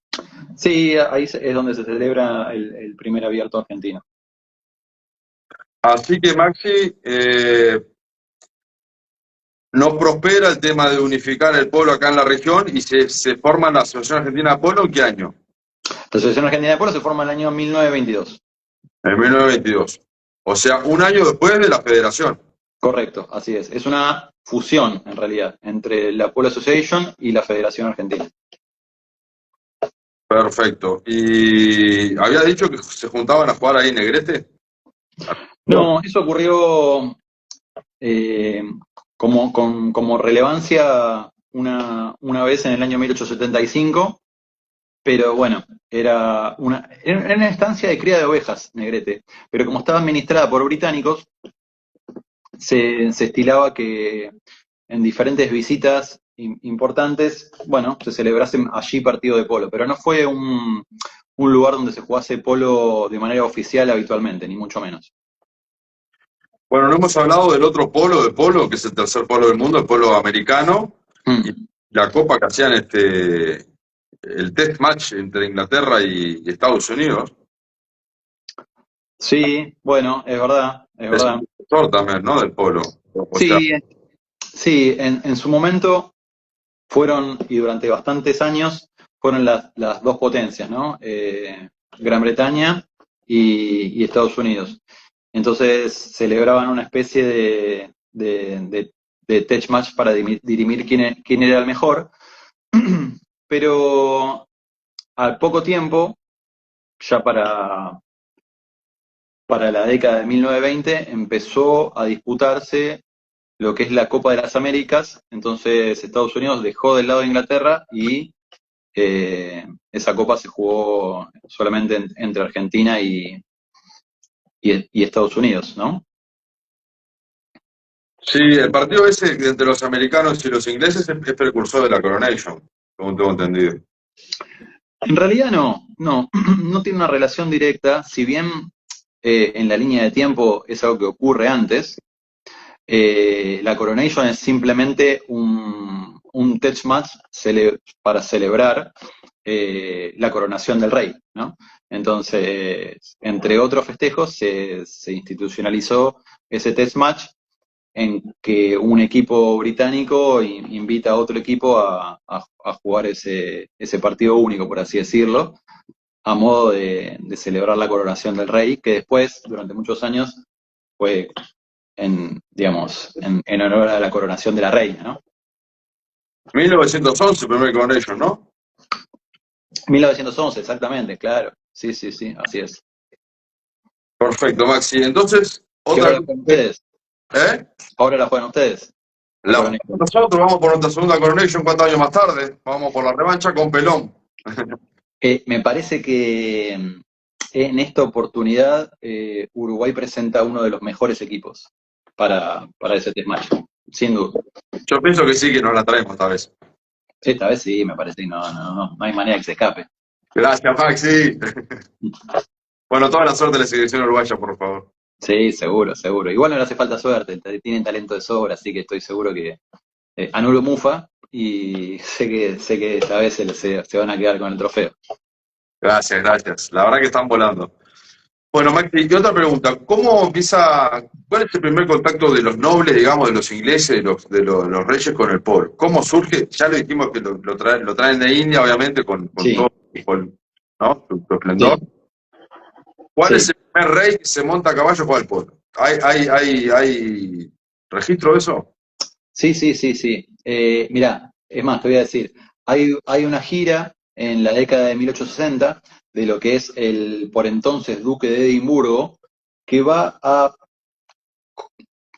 Sí, ahí es donde se celebra el primer abierto argentino.
Así que, Maxi, no prospera el tema de unificar el polo acá en la región y se forma la Asociación Argentina de Polo. ¿En qué año?
La Asociación Argentina de Polo se forma en el año 1922.
En 1922. O sea, un año después de la federación.
Correcto, así es. Es una fusión, en realidad, entre la Polo Association y la Federación Argentina.
Perfecto. ¿Y había dicho que se juntaban a jugar ahí en Negrete?
No, eso ocurrió como relevancia una vez en el año 1875, pero bueno, era una estancia de cría de ovejas, Negrete, pero como estaba administrada por británicos, se estilaba que en diferentes visitas importantes, bueno, se celebrasen allí partido de polo, pero no fue un lugar donde se jugase polo de manera oficial habitualmente, ni mucho menos.
Bueno, no hemos hablado del otro polo de polo, que es el tercer polo del mundo, el polo americano, y la copa que hacían el test match entre Inglaterra y Estados Unidos.
Sí, bueno, es verdad, es
Es
verdad.
un profesor también, ¿no? Del polo. O sea,
Sí, en su momento fueron, y durante bastantes años, fueron las dos potencias, ¿no? Gran Bretaña y Estados Unidos. Entonces celebraban una especie de tech match para dirimir quién era el mejor, pero al poco tiempo, ya para la década de 1920, empezó a disputarse lo que es la Copa de las Américas. Entonces Estados Unidos dejó del lado de Inglaterra y esa copa se jugó solamente entre Argentina y Estados Unidos, ¿no?
Sí, el partido ese entre los americanos y los ingleses es precursor de la Coronation, como tengo entendido.
En realidad no tiene una relación directa, si bien en la línea de tiempo es algo que ocurre antes. La Coronation es simplemente un tech match para celebrar la coronación del rey, ¿no? Entonces, entre otros festejos, se institucionalizó ese test match en que un equipo británico invita a otro equipo a jugar ese partido único, por así decirlo, a modo de celebrar la coronación del rey, que después, durante muchos años, fue digamos, en honor a la coronación de la reina, ¿no?
1911, primer Coronation, ¿no?
1911, exactamente, claro. Sí, así es.
Perfecto, Maxi. Entonces,
¿Qué hora la juegan ustedes?
¿Eh?
Ahora la juegan ustedes.
Nosotros vamos por nuestra segunda Coronation 4 años más tarde. Vamos por la revancha con Pelón.
Me parece que en esta oportunidad Uruguay presenta uno de los mejores equipos para ese test match, sin duda.
Yo pienso que sí, que nos la traemos esta vez.
Sí, esta vez sí, me parece que no hay manera que se escape.
Gracias, Maxi. Bueno, toda la suerte de la selección uruguaya, por favor.
Sí, seguro. Igual no le hace falta suerte, tienen talento de sobra, así que estoy seguro que anulo mufa y sé que esta vez se van a quedar con el trofeo.
Gracias. La verdad que están volando. Bueno, Maxi, y otra pregunta. ¿Cuál es el primer contacto de los nobles, digamos, de los ingleses, de los reyes con el polo? ¿Cómo surge? Ya lo dijimos que lo traen de India, obviamente, con
Sí.
todo, ¿no? Su esplendor.
Sí.
¿Cuál es el primer rey que se monta a caballo con el polo? ¿Hay registro de eso?
Sí. Mirá, es más, te voy a decir, hay una gira en la década de 1860 de lo que es el por entonces duque de Edimburgo, que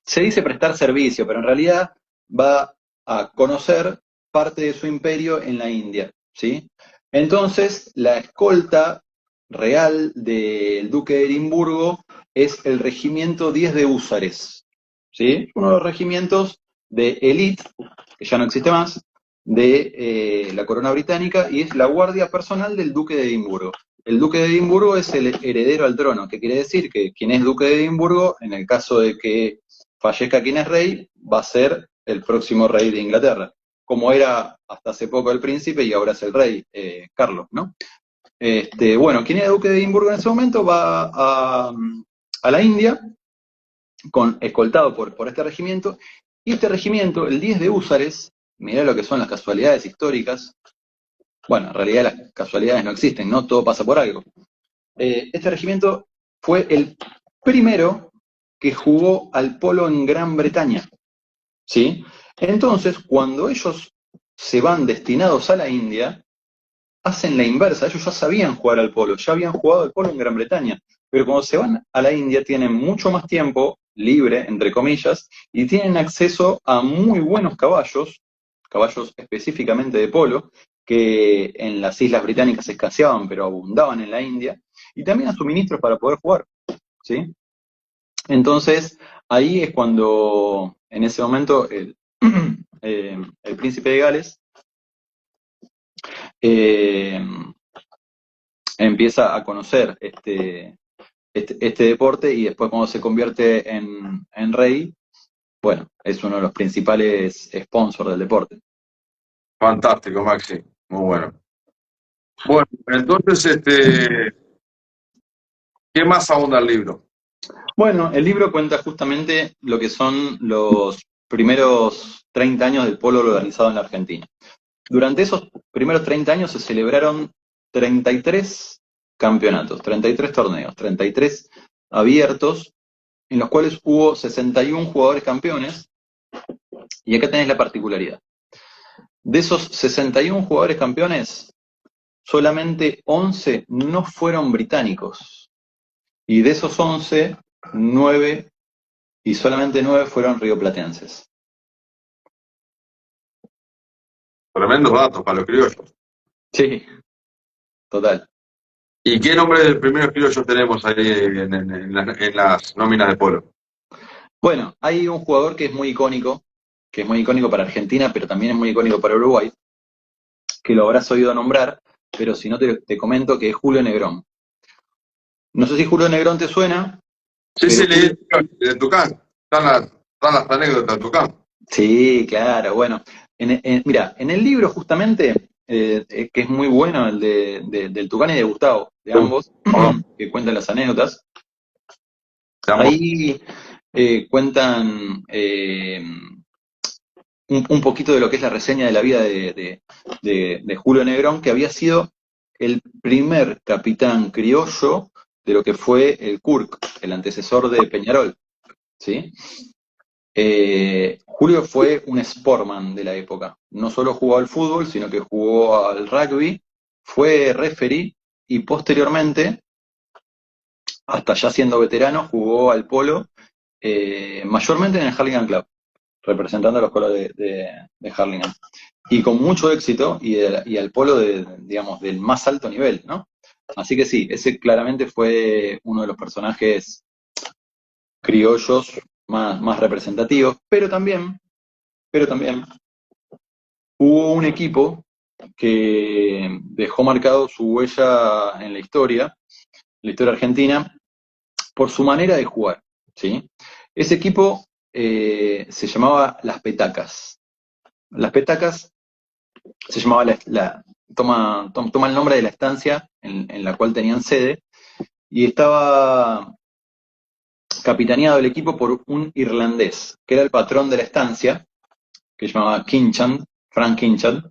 se dice prestar servicio, pero en realidad va a conocer parte de su imperio en la India, ¿sí? Entonces, la escolta real del duque de Edimburgo es el regimiento 10 de húsares, ¿sí? Uno de los regimientos de élite, que ya no existe más, de la corona británica, y es la guardia personal del duque de Edimburgo. El duque de Edimburgo es el heredero al trono, que quiere decir que quien es duque de Edimburgo, en el caso de que fallezca quien es rey, va a ser el próximo rey de Inglaterra, como era hasta hace poco el príncipe y ahora es el rey, Carlos, ¿no? Bueno, quien era duque de Edimburgo en ese momento va a la India, escoltado por este regimiento, y este regimiento, el 10 de húsares, mirá lo que son las casualidades históricas. Bueno, en realidad las casualidades no existen, ¿no? Todo pasa por algo. Este regimiento fue el primero que jugó al polo en Gran Bretaña, ¿sí? Entonces, cuando ellos se van destinados a la India, hacen la inversa. Ellos ya sabían jugar al polo, ya habían jugado al polo en Gran Bretaña, pero cuando se van a la India tienen mucho más tiempo libre, entre comillas, y tienen acceso a muy buenos caballos específicamente de polo, que en las islas británicas escaseaban, pero abundaban en la India, y también a suministros para poder jugar, ¿sí? Entonces, ahí es cuando, en ese momento, el príncipe de Gales empieza a conocer este deporte, y después cuando se convierte en rey, bueno, es uno de los principales sponsors del deporte.
Fantástico, Maxi. Muy bueno. Bueno, entonces, ¿qué más abunda el libro?
Bueno, el libro cuenta justamente lo que son los primeros 30 años del polo organizado en la Argentina. Durante esos primeros 30 años se celebraron 33 campeonatos, 33 torneos, 33 abiertos, en los cuales hubo 61 jugadores campeones, y acá tenés la particularidad. De esos 61 jugadores campeones, solamente 11 no fueron británicos, y de esos 11, 9 y solamente 9 fueron rioplatenses.
Tremendos datos para los criollos.
Sí, total.
¿Y qué nombre del primer criollo tenemos ahí en las nóminas de polo?
Bueno, hay un jugador que es muy icónico para Argentina, pero también es muy icónico para Uruguay, que lo habrás oído nombrar, pero si no te comento que es Julio Negrón. No sé si Julio Negrón te suena,
Sí,
pero
sí, leí de Tucán. Están las anécdotas de Tucán.
sí, claro, bueno. Mira, en el libro justamente, que es muy bueno, el del Tucán y de Gustavo, de ambos, que cuentan las anécdotas, ahí cuentan un poquito de lo que es la reseña de la vida de Julio Negrón, que había sido el primer capitán criollo de lo que fue el CURC, el antecesor de Peñarol, ¿sí? Julio fue un sportman de la época. No solo jugó al fútbol, sino que jugó al rugby, fue referee y posteriormente, hasta ya siendo veterano, jugó al polo, mayormente en el Hurlingham Club, representando a los colores de Hurlingham. Y con mucho éxito y al polo digamos, del más alto nivel, ¿no? Así que sí, ese claramente fue uno de los personajes criollos más representativos, pero también hubo un equipo que dejó marcado su huella en la historia argentina, por su manera de jugar, ¿sí? Ese equipo se llamaba Las Petacas. Las Petacas se llamaba toma el nombre de la estancia en la cual tenían sede, y estaba capitaneado el equipo por un irlandés, que era el patrón de la estancia, que se llamaba Kinchand, Frank Kinchand.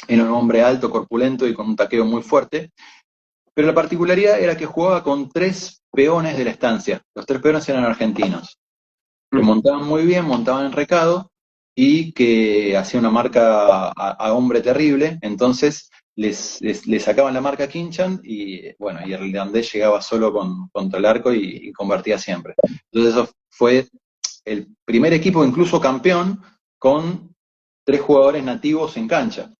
Era un hombre alto, corpulento y con un taqueo muy fuerte, pero la particularidad era que jugaba con 3 peones de la estancia. Los 3 peones eran argentinos, que montaban muy bien, montaban en recado, y que hacía una marca a hombre terrible. Entonces les sacaban la marca a Kinchand, y bueno, y el irlandés llegaba solo contra el arco y convertía siempre. Entonces eso fue el primer equipo, incluso campeón, con 3 jugadores nativos en cancha.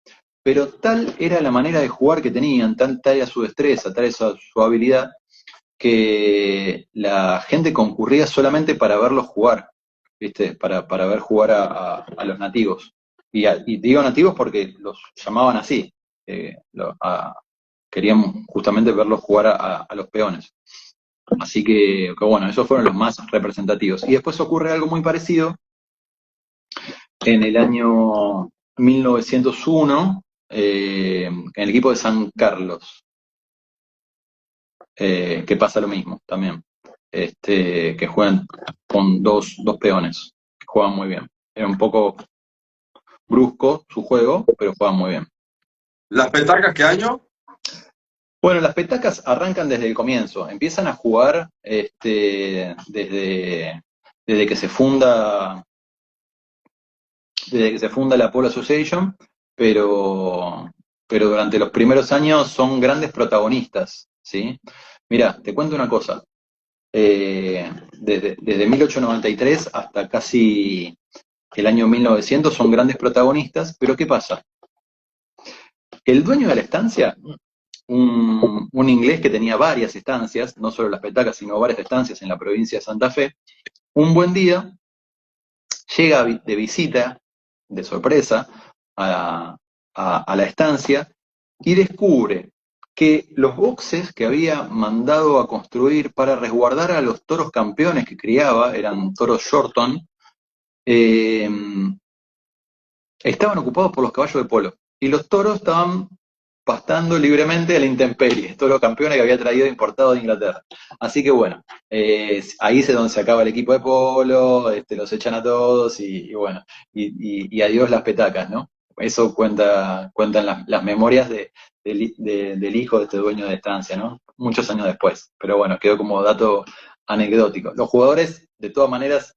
Pero tal era la manera de jugar que tenían, tal era su destreza, tal era su habilidad, que la gente concurría solamente para verlos jugar, ¿viste? Para ver jugar a los nativos. Y digo nativos porque los llamaban así. eh, lo- a- Querían justamente verlos jugar a los peones. Así que bueno, esos fueron los más representativos. Y después ocurre algo muy parecido en el año 1901, en el equipo de San Carlos, que pasa lo mismo también. Que juegan con dos peones, que juegan muy bien. Era un poco brusco su juego, pero juegan muy bien.
¿Las petacas qué año?
Bueno, las petacas arrancan desde el comienzo, empiezan a jugar desde que se funda la Polo Association, pero, pero durante los primeros años son grandes protagonistas, ¿sí? Mira, te cuento una cosa. Desde 1893 hasta casi el año 1900 son grandes protagonistas, pero ¿qué pasa? El dueño de la estancia, un inglés que tenía varias estancias, no solo las petacas, sino varias estancias en la provincia de Santa Fe, un buen día llega de visita, de sorpresa, a la estancia, y descubre que los boxes que había mandado a construir para resguardar a los toros campeones que criaba, eran toros Shorton, eh, estaban ocupados por los caballos de polo. Y los toros estaban pastando libremente a la intemperie, todos los campeones que había traído importados de Inglaterra. Así que bueno, ahí es donde se acaba el equipo de polo, los echan a todos y bueno, y adiós las petacas, ¿no? eso cuentan las memorias del hijo de este dueño de estancia, ¿no? Muchos años después. Pero bueno, quedó como dato anecdótico. Los jugadores, de todas maneras,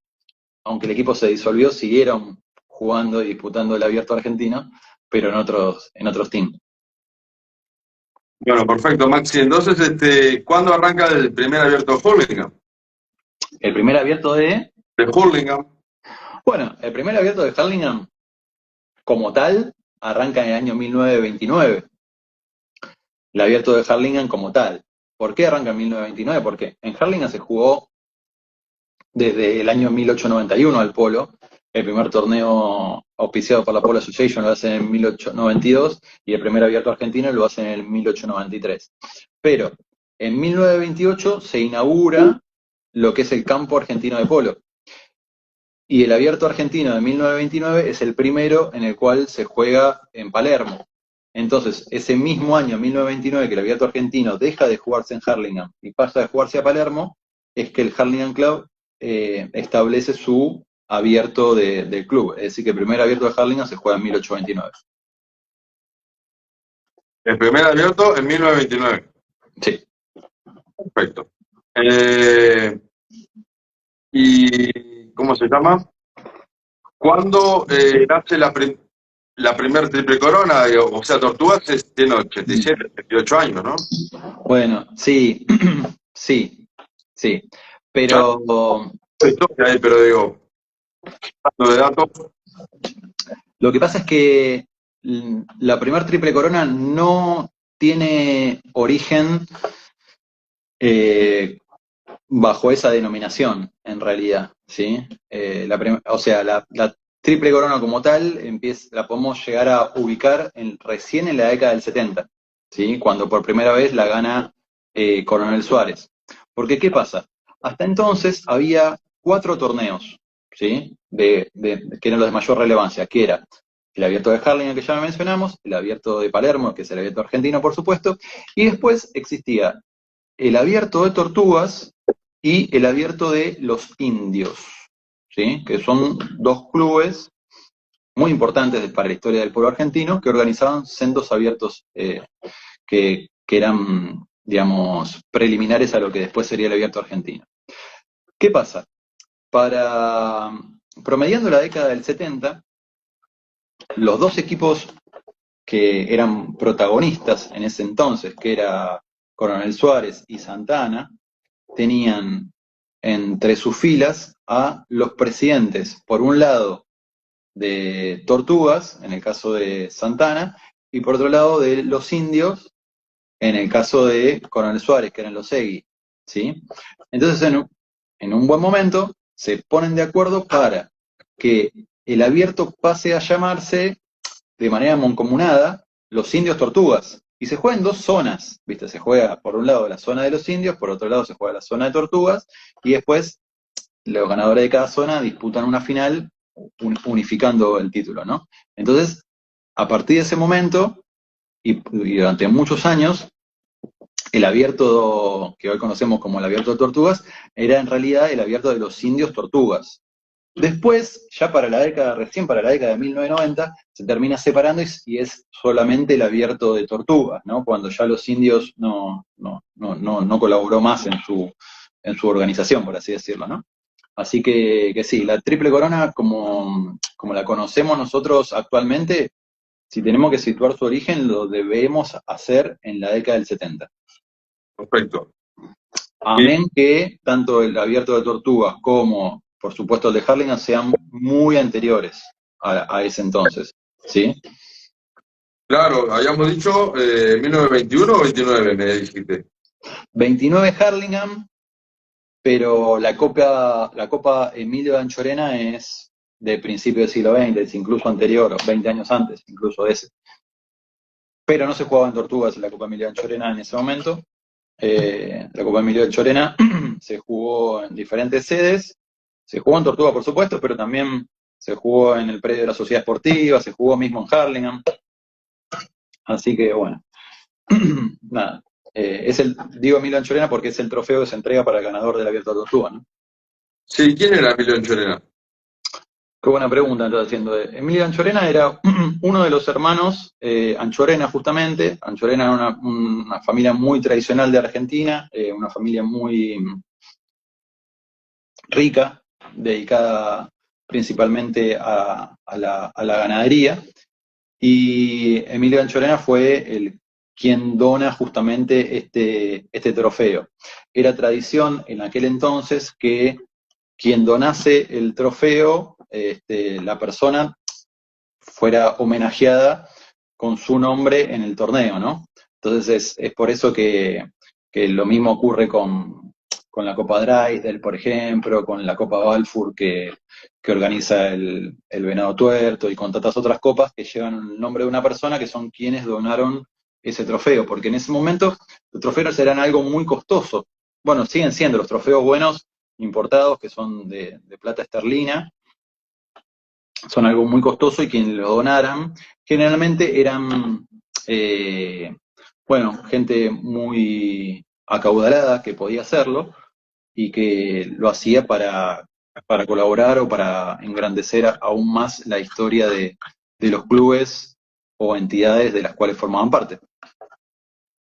aunque el equipo se disolvió, siguieron jugando y disputando el abierto argentino, pero en otros teams.
Bueno, perfecto, Maxi. Entonces, ¿cuándo arranca el primer abierto de Hurlingham?
El primer abierto
De Hurlingham.
bueno, el primer abierto de Hurlingham, como tal, arranca en el año 1929. El abierto de Hurlingham como tal. ¿Por qué arranca en 1929? Porque en Hurlingham se jugó desde el año 1891 al polo. El primer torneo auspiciado por la Polo Association lo hacen en 1892 y el primer abierto argentino lo hacen en 1893. Pero en 1928 se inaugura lo que es el campo argentino de polo. Y el abierto argentino de 1929 es el primero en el cual se juega en Palermo. Entonces, ese mismo año, 1929, que el abierto argentino deja de jugarse en Hurlingham y pasa a jugarse a Palermo, es que el Hurlingham Club establece su abierto del club. Es decir, que el primer abierto de Hurlingham se juega en 1829.
El primer abierto en 1929.
Sí.
Perfecto. ¿Y cómo se llama? ¿Cuándo nace la primer triple corona? O sea, Tortugas tiene 87, 88 años, ¿no?
Bueno, sí, sí, sí.
Ya
Pero
no hay historia ahí, pero digo, hablando de datos,
lo que pasa es que la primer triple corona no tiene origen bajo esa denominación, en realidad, ¿sí? O sea, la triple corona como tal la podemos llegar a ubicar recién en la década del 70, ¿sí? Cuando por primera vez la gana Coronel Suárez. Porque, ¿qué pasa? Hasta entonces había 4 torneos, ¿sí? Que eran los de mayor relevancia, que era el abierto de Harlingen, que ya mencionamos, el abierto de Palermo, que es el abierto argentino, por supuesto, y después existía el abierto de Tortugas y el abierto de los Indios, ¿sí? Que son 2 clubes muy importantes para la historia del pueblo argentino que organizaban sendos abiertos que eran, digamos, preliminares a lo que después sería el abierto argentino. ¿Qué pasa? Promediando la década del 70, los 2 equipos que eran protagonistas en ese entonces, que era Coronel Suárez y Santana, tenían entre sus filas a los presidentes, por un lado, de Tortugas, en el caso de Santana, y por otro lado de los Indios, en el caso de Coronel Suárez, que eran los Segui, ¿sí? Entonces, en un buen momento, se ponen de acuerdo para que el abierto pase a llamarse, de manera mancomunada, los Indios Tortugas. Y se juega en 2 zonas, ¿viste? Se juega por un lado la zona de los Indios, por otro lado se juega la zona de Tortugas, y después los ganadores de cada zona disputan una final unificando el título, ¿no? Entonces, a partir de ese momento, y durante muchos años, el abierto que hoy conocemos como el abierto de Tortugas, era en realidad el abierto de los Indios Tortugas. Después, ya recién para la década de 1990, se termina separando y es solamente el abierto de Tortugas, ¿no? Cuando ya los Indios no colaboró más en su organización, por así decirlo, ¿no? Así que sí, la triple corona, como la conocemos nosotros actualmente, si tenemos que situar su origen, lo debemos hacer en la década del 70.
perfecto.
Amén que tanto el abierto de Tortugas como, por supuesto, el de Hurlingham sean muy anteriores a ese entonces, ¿sí?
Claro, habíamos dicho 1921 o 29, me dijiste.
29 Hurlingham, pero la Copa Emilio de Anchorena es de principio del siglo XX, es incluso anterior, 20 años antes, incluso de ese. Pero no se jugaba en Tortugas en la Copa Emilio de Anchorena en ese momento. La Copa Emilio de Anchorena se jugó en diferentes sedes, se jugó en Tortuga, por supuesto, pero también se jugó en el predio de la Sociedad Esportiva, se jugó mismo en Hurlingham. Así que, bueno, nada. Digo Emilio Anchorena porque es el trofeo que se entrega para el ganador del Abierto de Tortuga, ¿no?
Sí, ¿quién era Emilio Anchorena?
Qué buena pregunta estás haciendo. Emilio Anchorena era uno de los hermanos Anchorena, justamente. Anchorena era una familia muy tradicional de Argentina, una familia muy rica, dedicada principalmente a la ganadería. Y Emilio Anchorena fue quien dona justamente este trofeo. Era tradición en aquel entonces que quien donase el trofeo, la persona fuera homenajeada con su nombre en el torneo, ¿no? Entonces es por eso que lo mismo ocurre con la Copa Drysdale, por ejemplo, con la Copa Balfour que organiza el Venado Tuerto y con tantas otras copas que llevan el nombre de una persona que son quienes donaron ese trofeo, porque en ese momento los trofeos eran algo muy costoso. Bueno, siguen siendo los trofeos buenos importados, que son de plata esterlina, son algo muy costoso y quienes lo donaran generalmente eran, bueno, gente muy acaudalada que podía hacerlo y que lo hacía para colaborar o para engrandecer aún más la historia de los clubes o entidades de las cuales formaban parte.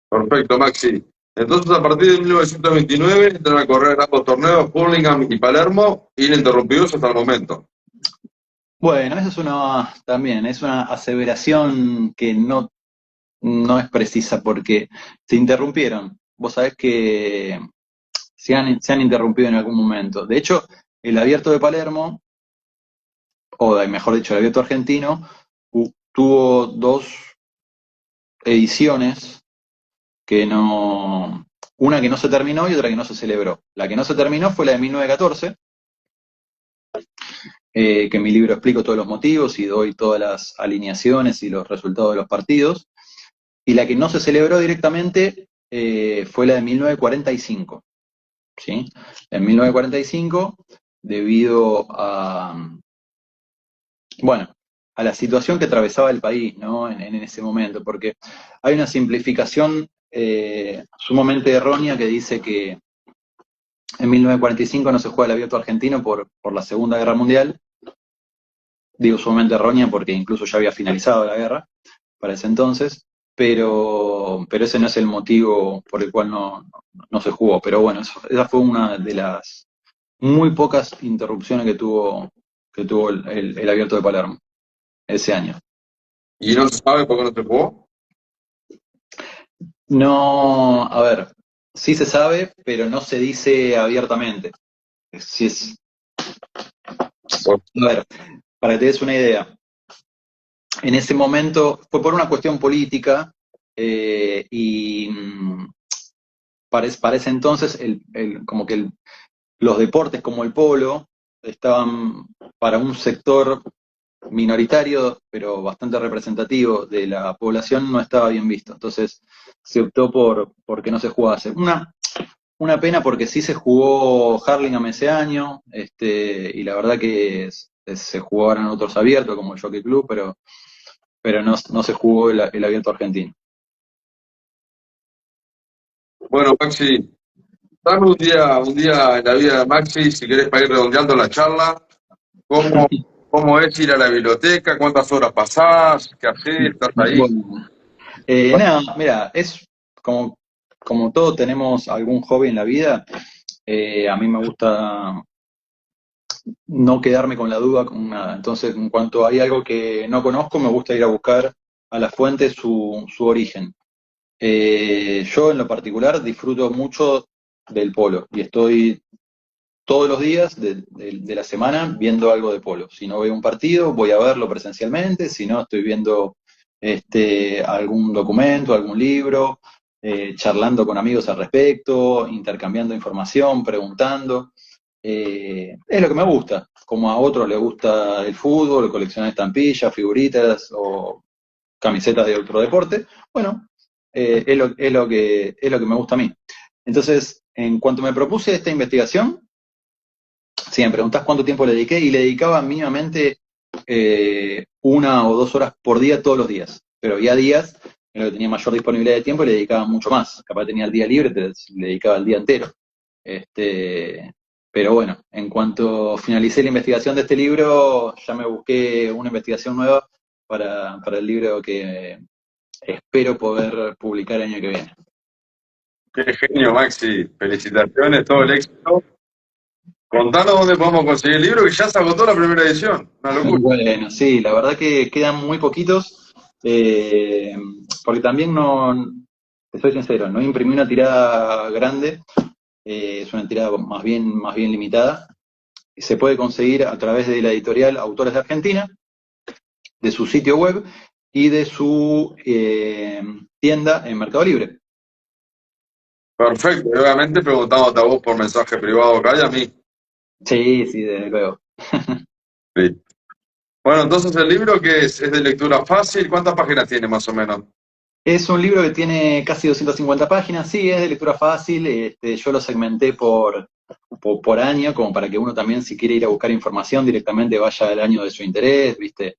Perfecto, Maxi. Entonces, a partir de 1929, entran a correr ambos torneos, Hurlingham y Palermo, ininterrumpidos hasta el momento.
Bueno, eso también es una aseveración que no es precisa porque se interrumpieron. Vos sabés que se han interrumpido en algún momento. De hecho, el Abierto de Palermo, o mejor dicho, el Abierto Argentino, tuvo dos ediciones una que no se terminó y otra que no se celebró. La que no se terminó fue la de 1914, que en mi libro explico todos los motivos y doy todas las alineaciones y los resultados de los partidos. Y la que no se celebró directamente fue la de 1945. ¿Sí? En 1945, debido bueno, a la situación que atravesaba el país, ¿no? En ese momento, porque hay una simplificación sumamente errónea que dice que en 1945 no se juega el Abierto Argentino por la Segunda Guerra Mundial. Digo sumamente errónea porque incluso ya había finalizado la guerra para ese entonces, pero ese no es el motivo por el cual no se jugó. Pero bueno, esa fue una de las muy pocas interrupciones que tuvo el Abierto de Palermo ese año.
¿Y no se sabe por qué no se jugó?
No, a ver, sí se sabe, pero no se dice abiertamente. Si es,
Por-
a ver, para que te des una idea, en ese momento fue por una cuestión política y para ese entonces como que los deportes como el polo estaban para un sector minoritario, pero bastante representativo de la población, no estaba bien visto. Entonces se optó por que no se jugase. Una pena porque sí se jugó Hurlingham ese año, y la verdad que se jugaron otros abiertos como el Jockey Club, pero no se jugó el abierto argentino.
Bueno, Maxi, dame un día en la vida de Maxi, si querés, para ir redondeando la charla. ¿Cómo, cómo es ir a la biblioteca? ¿Cuántas horas pasás? ¿Qué haces? ¿Estás ahí?
Bueno, nada, mira, es como todos tenemos algún hobby en la vida, a mí me gusta no quedarme con la duda con nada. Entonces, en cuanto hay algo que no conozco, me gusta ir a buscar a la fuente su origen. Yo en lo particular disfruto mucho del polo y estoy todos los días de la semana viendo algo de polo. Si no veo un partido, voy a verlo presencialmente, si no, estoy viendo algún documento, algún libro, charlando con amigos al respecto, intercambiando información, preguntando. Es lo que me gusta, como a otros les gusta el fútbol, coleccionar estampillas, figuritas o camisetas de otro deporte. Bueno, es lo que me gusta a mí. Entonces, en cuanto me propuse esta investigación, si me preguntás cuánto tiempo le dediqué, y le dedicaba mínimamente 1 o 2 horas por día todos los días. Pero había días en los que tenía mayor disponibilidad de tiempo y le dedicaba mucho más. Capaz tenía el día libre, le dedicaba el día entero. Pero bueno, en cuanto finalicé la investigación de este libro, ya me busqué una investigación nueva para el libro que espero poder publicar el año que viene.
Qué genio, Maxi. Felicitaciones, todo el éxito. Contanos dónde podemos conseguir el libro, que ya se agotó la primera edición. Una locura.
Bueno, sí, la verdad que quedan muy poquitos, eh, porque también no, te soy sincero, no imprimí una tirada grande, es una tirada más bien limitada. Se puede conseguir a través de la editorial Autores de Argentina, de su sitio web y de su tienda en Mercado Libre.
Perfecto. Y obviamente preguntándote a vos por mensaje privado acá y a mí.
Sí, sí, desde luego.
Sí. Bueno, entonces el libro que es de lectura fácil, ¿cuántas páginas tiene más o menos?
Es un libro que tiene casi 250 páginas, sí, es de lectura fácil, yo lo segmenté por año, como para que uno también, si quiere ir a buscar información, directamente vaya al año de su interés, ¿viste?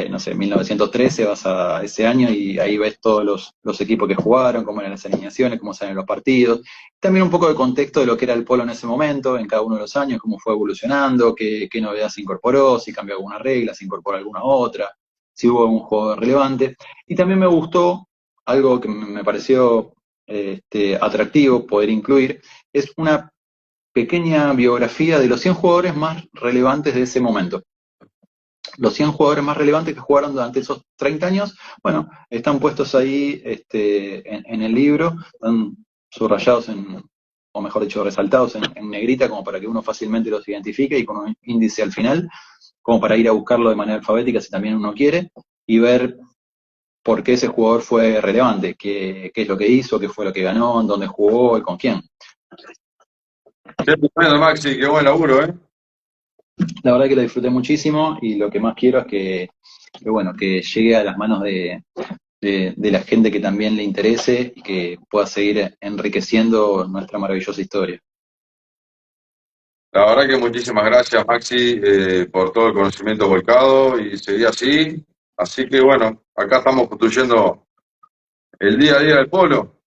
No sé, 1913 vas a ese año y ahí ves todos los equipos que jugaron, cómo eran las alineaciones, cómo salen los partidos. También un poco de contexto de lo que era el polo en ese momento, en cada uno de los años, cómo fue evolucionando, qué novedad se incorporó, si cambió alguna regla, si incorporó alguna otra, si hubo algún juego relevante. Y también me gustó algo que me pareció atractivo poder incluir, es una pequeña biografía de los 100 jugadores más relevantes de ese momento. Los 100 jugadores más relevantes que jugaron durante esos 30 años, bueno, están puestos ahí en el libro, están subrayados o mejor dicho, resaltados en negrita, como para que uno fácilmente los identifique y con un índice al final, como para ir a buscarlo de manera alfabética si también uno quiere, y ver por qué ese jugador fue relevante, qué es lo que hizo, qué fue lo que ganó, en dónde jugó y con quién.
Qué tremendo, Maxi, qué buen laburo, ¿eh?
La verdad que lo disfruté muchísimo y lo que más quiero es bueno, que llegue a las manos de la gente que también le interese y que pueda seguir enriqueciendo nuestra maravillosa historia.
La verdad que muchísimas gracias, Maxi, por todo el conocimiento volcado y seguí así. Así que bueno, acá estamos construyendo el día a día del polo.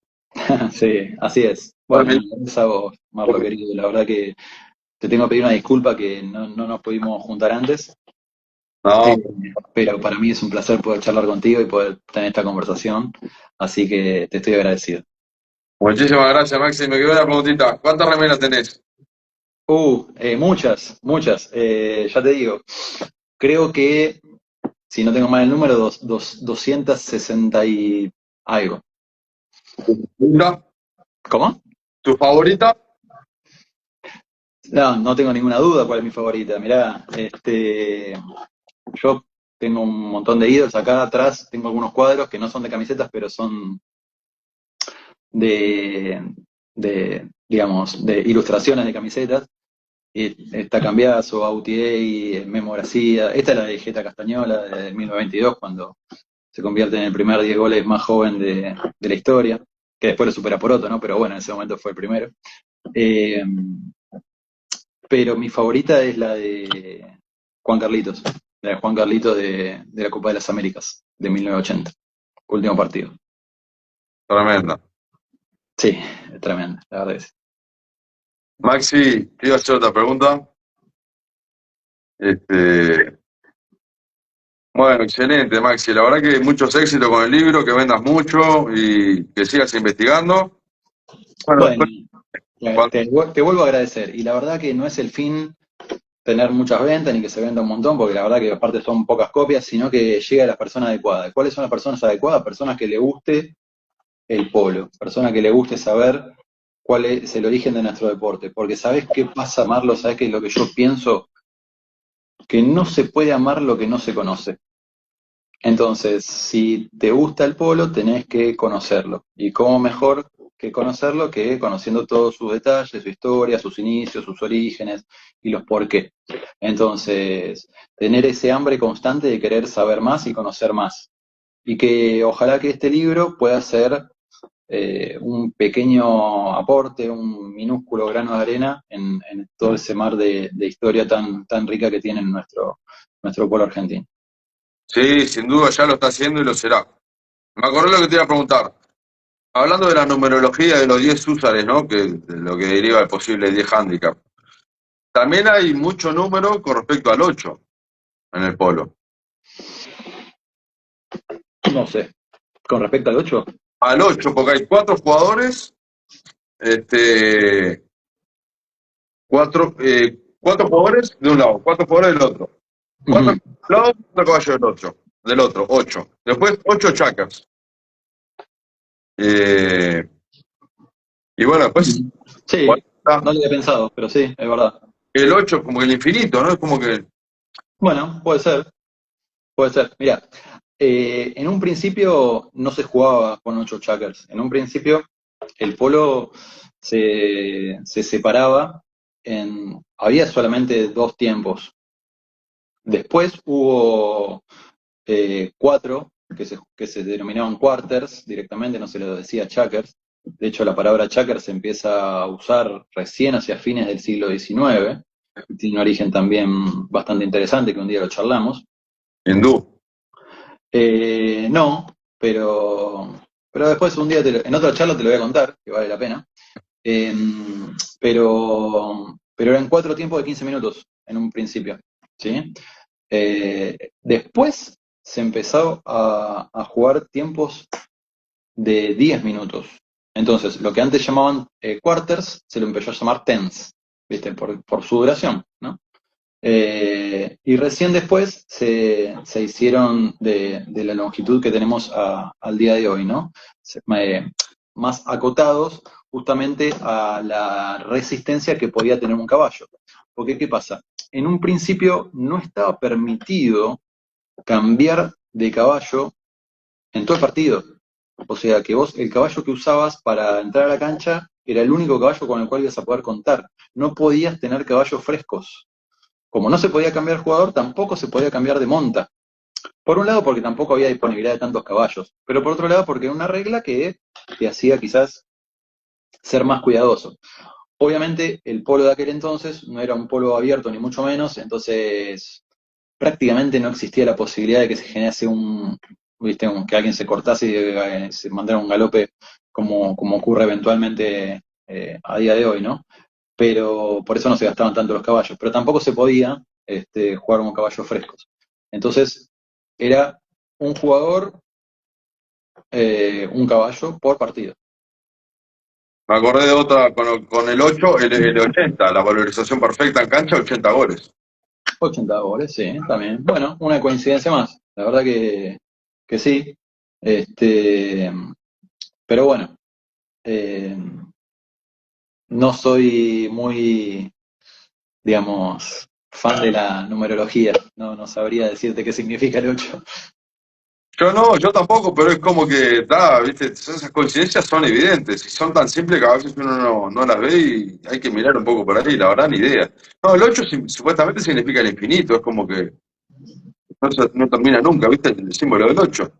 Sí, así es. Bueno, gracias a vos, Marlo querido. La verdad que te tengo que pedir una disculpa que no nos pudimos juntar antes.
No,
Eh, pero para mí es un placer poder charlar contigo y poder tener esta conversación, así que te estoy agradecido.
muchísimas gracias, Maxi. Me quedó una preguntita. ¿Cuántas remeras tenés?
Muchas, muchas. Ya te digo, creo que, si no tengo mal el número, 260 y algo.
¿Una?
¿Cómo?
¿Tu favorita?
No, no tengo ninguna duda cuál es mi favorita. Mirá, yo tengo un montón de ídolos acá atrás, tengo algunos cuadros que no son de camisetas, pero son de, digamos, de ilustraciones de camisetas. Y está Cambiaso, Autier, Memo Gracia. Esta es la de Geta Castañola de 1922, cuando se convierte en el primer 10 goles más joven de la historia, que después lo supera por otro, ¿no? Pero bueno, en ese momento fue el primero. Eh, pero mi favorita es la de Juan Carlitos, la de Juan Carlitos de la Copa de las Américas, de 1980, último partido.
Tremenda.
Sí, es tremenda, la verdad que sí.
Maxi, te iba a hacer otra pregunta. Este, bueno, excelente, Maxi. La verdad que muchos éxitos con el libro, que vendas mucho y que sigas investigando. Bueno,
Bueno,
después, cuando-
te vuelvo a agradecer. Y la verdad que no es el fin tener muchas ventas ni que se venda un montón, porque la verdad que aparte son pocas copias, sino que llegue a las personas adecuadas. ¿Cuáles son las personas adecuadas? Personas que le guste el polo, personas que le guste saber cuál es el origen de nuestro deporte. Porque ¿sabés qué pasa, Marlo? ¿Sabés qué es lo que yo pienso? Que no se puede amar lo que no se conoce. Entonces, si te gusta el polo, tenés que conocerlo. ¿Y cómo mejor que conocerlo que conociendo todos sus detalles, su historia, sus inicios, sus orígenes y los por qué? Entonces, tener ese hambre constante de querer saber más y conocer más. Y que ojalá que este libro pueda ser un pequeño aporte, un minúsculo grano de arena en todo ese mar de historia tan rica que tiene nuestro polo argentino.
sí, sin duda ya lo está haciendo y lo será. Me acordé lo que te iba a preguntar. Hablando de la numerología de los 10 húsares, ¿no? Que de lo que deriva el posible 10 handicap. también hay mucho número con respecto al 8 en el polo.
No sé. Con respecto al 8.
Al 8, porque hay 4 jugadores, este, 4 jugadores de un lado, 4 jugadores del otro. 4
Ujú.
de un lado, 4 caballos del otro, 8. Después 8 chakras. Y bueno, después
Sí, no lo había pensado, pero sí, es verdad.
el 8 como el infinito, ¿no? Es como que
Bueno, puede ser, puede ser. Mira, en un principio no se jugaba con 8 checkers. En un principio el polo se separaba había solamente 2 tiempos. Después hubo 4 que se denominaban quarters directamente, no se les decía checkers. De hecho, la palabra checker se empieza a usar recién hacia fines del siglo XIX. Tiene un origen también bastante interesante que un día lo charlamos.
hindú.
No, pero después un día, en otra charla te lo voy a contar, que vale la pena. Eh, pero eran 4 tiempos de 15 minutos en un principio, ¿sí? Después se empezó a jugar tiempos de 10 minutos. Entonces, lo que antes llamaban quarters, se lo empezó a llamar tens, ¿viste? Por su duración, ¿no? Y recién después se hicieron de la longitud que tenemos al día de hoy, ¿no? Más acotados justamente a la resistencia que podía tener un caballo. Porque, ¿qué pasa? En un principio no estaba permitido cambiar de caballo en todo el partido. O sea que vos, el caballo que usabas para entrar a la cancha era el único caballo con el cual ibas a poder contar. No podías tener caballos frescos. Como no se podía cambiar el jugador, tampoco se podía cambiar de monta. Por un lado, porque tampoco había disponibilidad de tantos caballos, pero por otro lado, porque era una regla que te hacía quizás ser más cuidadoso. Obviamente, el polo de aquel entonces no era un polo abierto, ni mucho menos, entonces prácticamente no existía la posibilidad de que se generase que alguien se cortase y se mandara un galope como ocurre eventualmente a día de hoy, ¿no? Pero por eso no se gastaban tanto los caballos, pero tampoco se podía jugar con caballos frescos. Entonces, era un jugador, un caballo por partido.
Me acordé de otra con el 8, el 80, la valorización perfecta en cancha, 80 goles.
80 goles, sí, también. Bueno, una coincidencia más. La verdad que sí. Este, pero bueno, eh, no soy muy, digamos, fan de la numerología. No sabría decirte qué significa el 8.
Yo no, yo tampoco, pero es como que, viste, esas coincidencias son evidentes y son tan simples que a veces uno no las ve y hay que mirar un poco por ahí, la verdad, ni idea. No, el 8 supuestamente significa el infinito, es como que no termina nunca, viste, el símbolo del 8.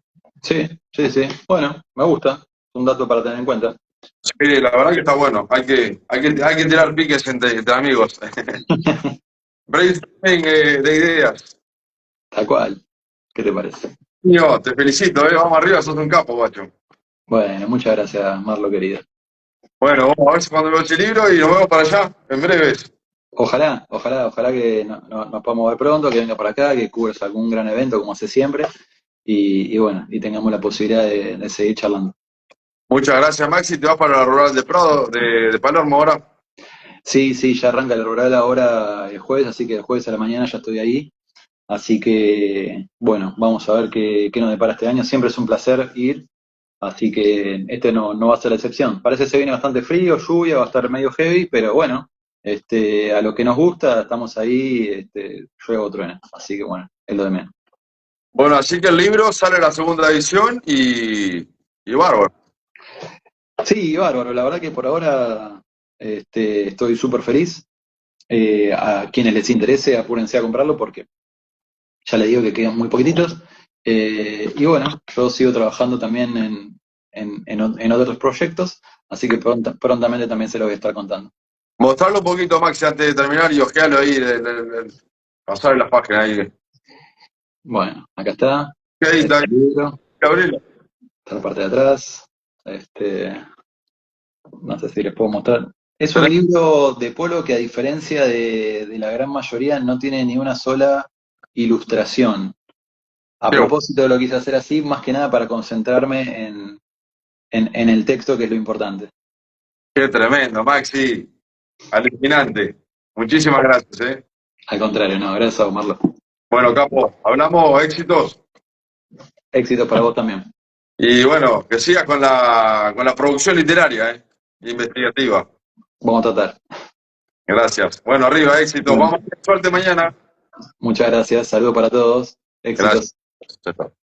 Sí, sí, sí. Bueno, me gusta. Un dato para tener en cuenta.
Sí, la verdad que está bueno, hay que tirar piques entre amigos. Brainstorming de ideas.
Tal cual. ¿Qué te parece?
Tío, te felicito, vamos arriba, sos un capo, guacho.
Bueno, muchas gracias, Marlo querido.
Bueno, vamos a ver si cuando veo ese libro y nos vemos para allá, en breves.
Ojalá que nos podamos ver pronto, que venga para acá, que cubras algún gran evento como hace siempre, y bueno, y tengamos la posibilidad de seguir charlando.
Muchas gracias, Maxi. Te vas para la rural de Prado, de Palermo ahora.
Sí, sí, ya arranca el rural ahora el jueves, así que el jueves a la mañana ya estoy ahí. Así que, bueno, vamos a ver qué nos depara este año. Siempre es un placer ir, así que este no va a ser la excepción. Parece que se viene bastante frío, lluvia, va a estar medio heavy, pero bueno, a lo que nos gusta, estamos ahí, llueve o truena. Así que bueno, es lo de menos.
Bueno, así que el libro sale la segunda edición y bárbaro.
Sí, bárbaro, la verdad que por ahora estoy súper feliz. A quienes les interese, apúrense a comprarlo porque ya les digo que quedan muy poquititos. Y bueno, yo sigo trabajando también en otros proyectos, así que prontamente también se lo voy a estar contando.
Mostrarlo un poquito, Maxi, antes de terminar y ojealo ahí, pasar en las páginas ahí.
Bueno, acá está
¿Qué
el
edita,
libro,
Gabriel?
está la parte de atrás. No sé si les puedo mostrar. Es un libro de Polo que a diferencia de la gran mayoría no tiene ni una sola ilustración. A
Qué,
propósito lo quise hacer así, más que nada para concentrarme en el texto, que es lo importante.
qué tremendo, Maxi. Alucinante. Muchísimas gracias, ¿eh?
Al contrario, no, gracias a vos, Marlo.
Bueno, capo, hablamos éxitos.
Éxito para vos también.
Y bueno, que sigas con la producción literaria, ¿eh? Investigativa.
Vamos a tratar.
Gracias. Bueno, arriba, éxitos.
Bueno,
Vamos a tener suerte mañana.
muchas gracias, saludos para todos,
Gracias.
éxitos.
Chao, chao.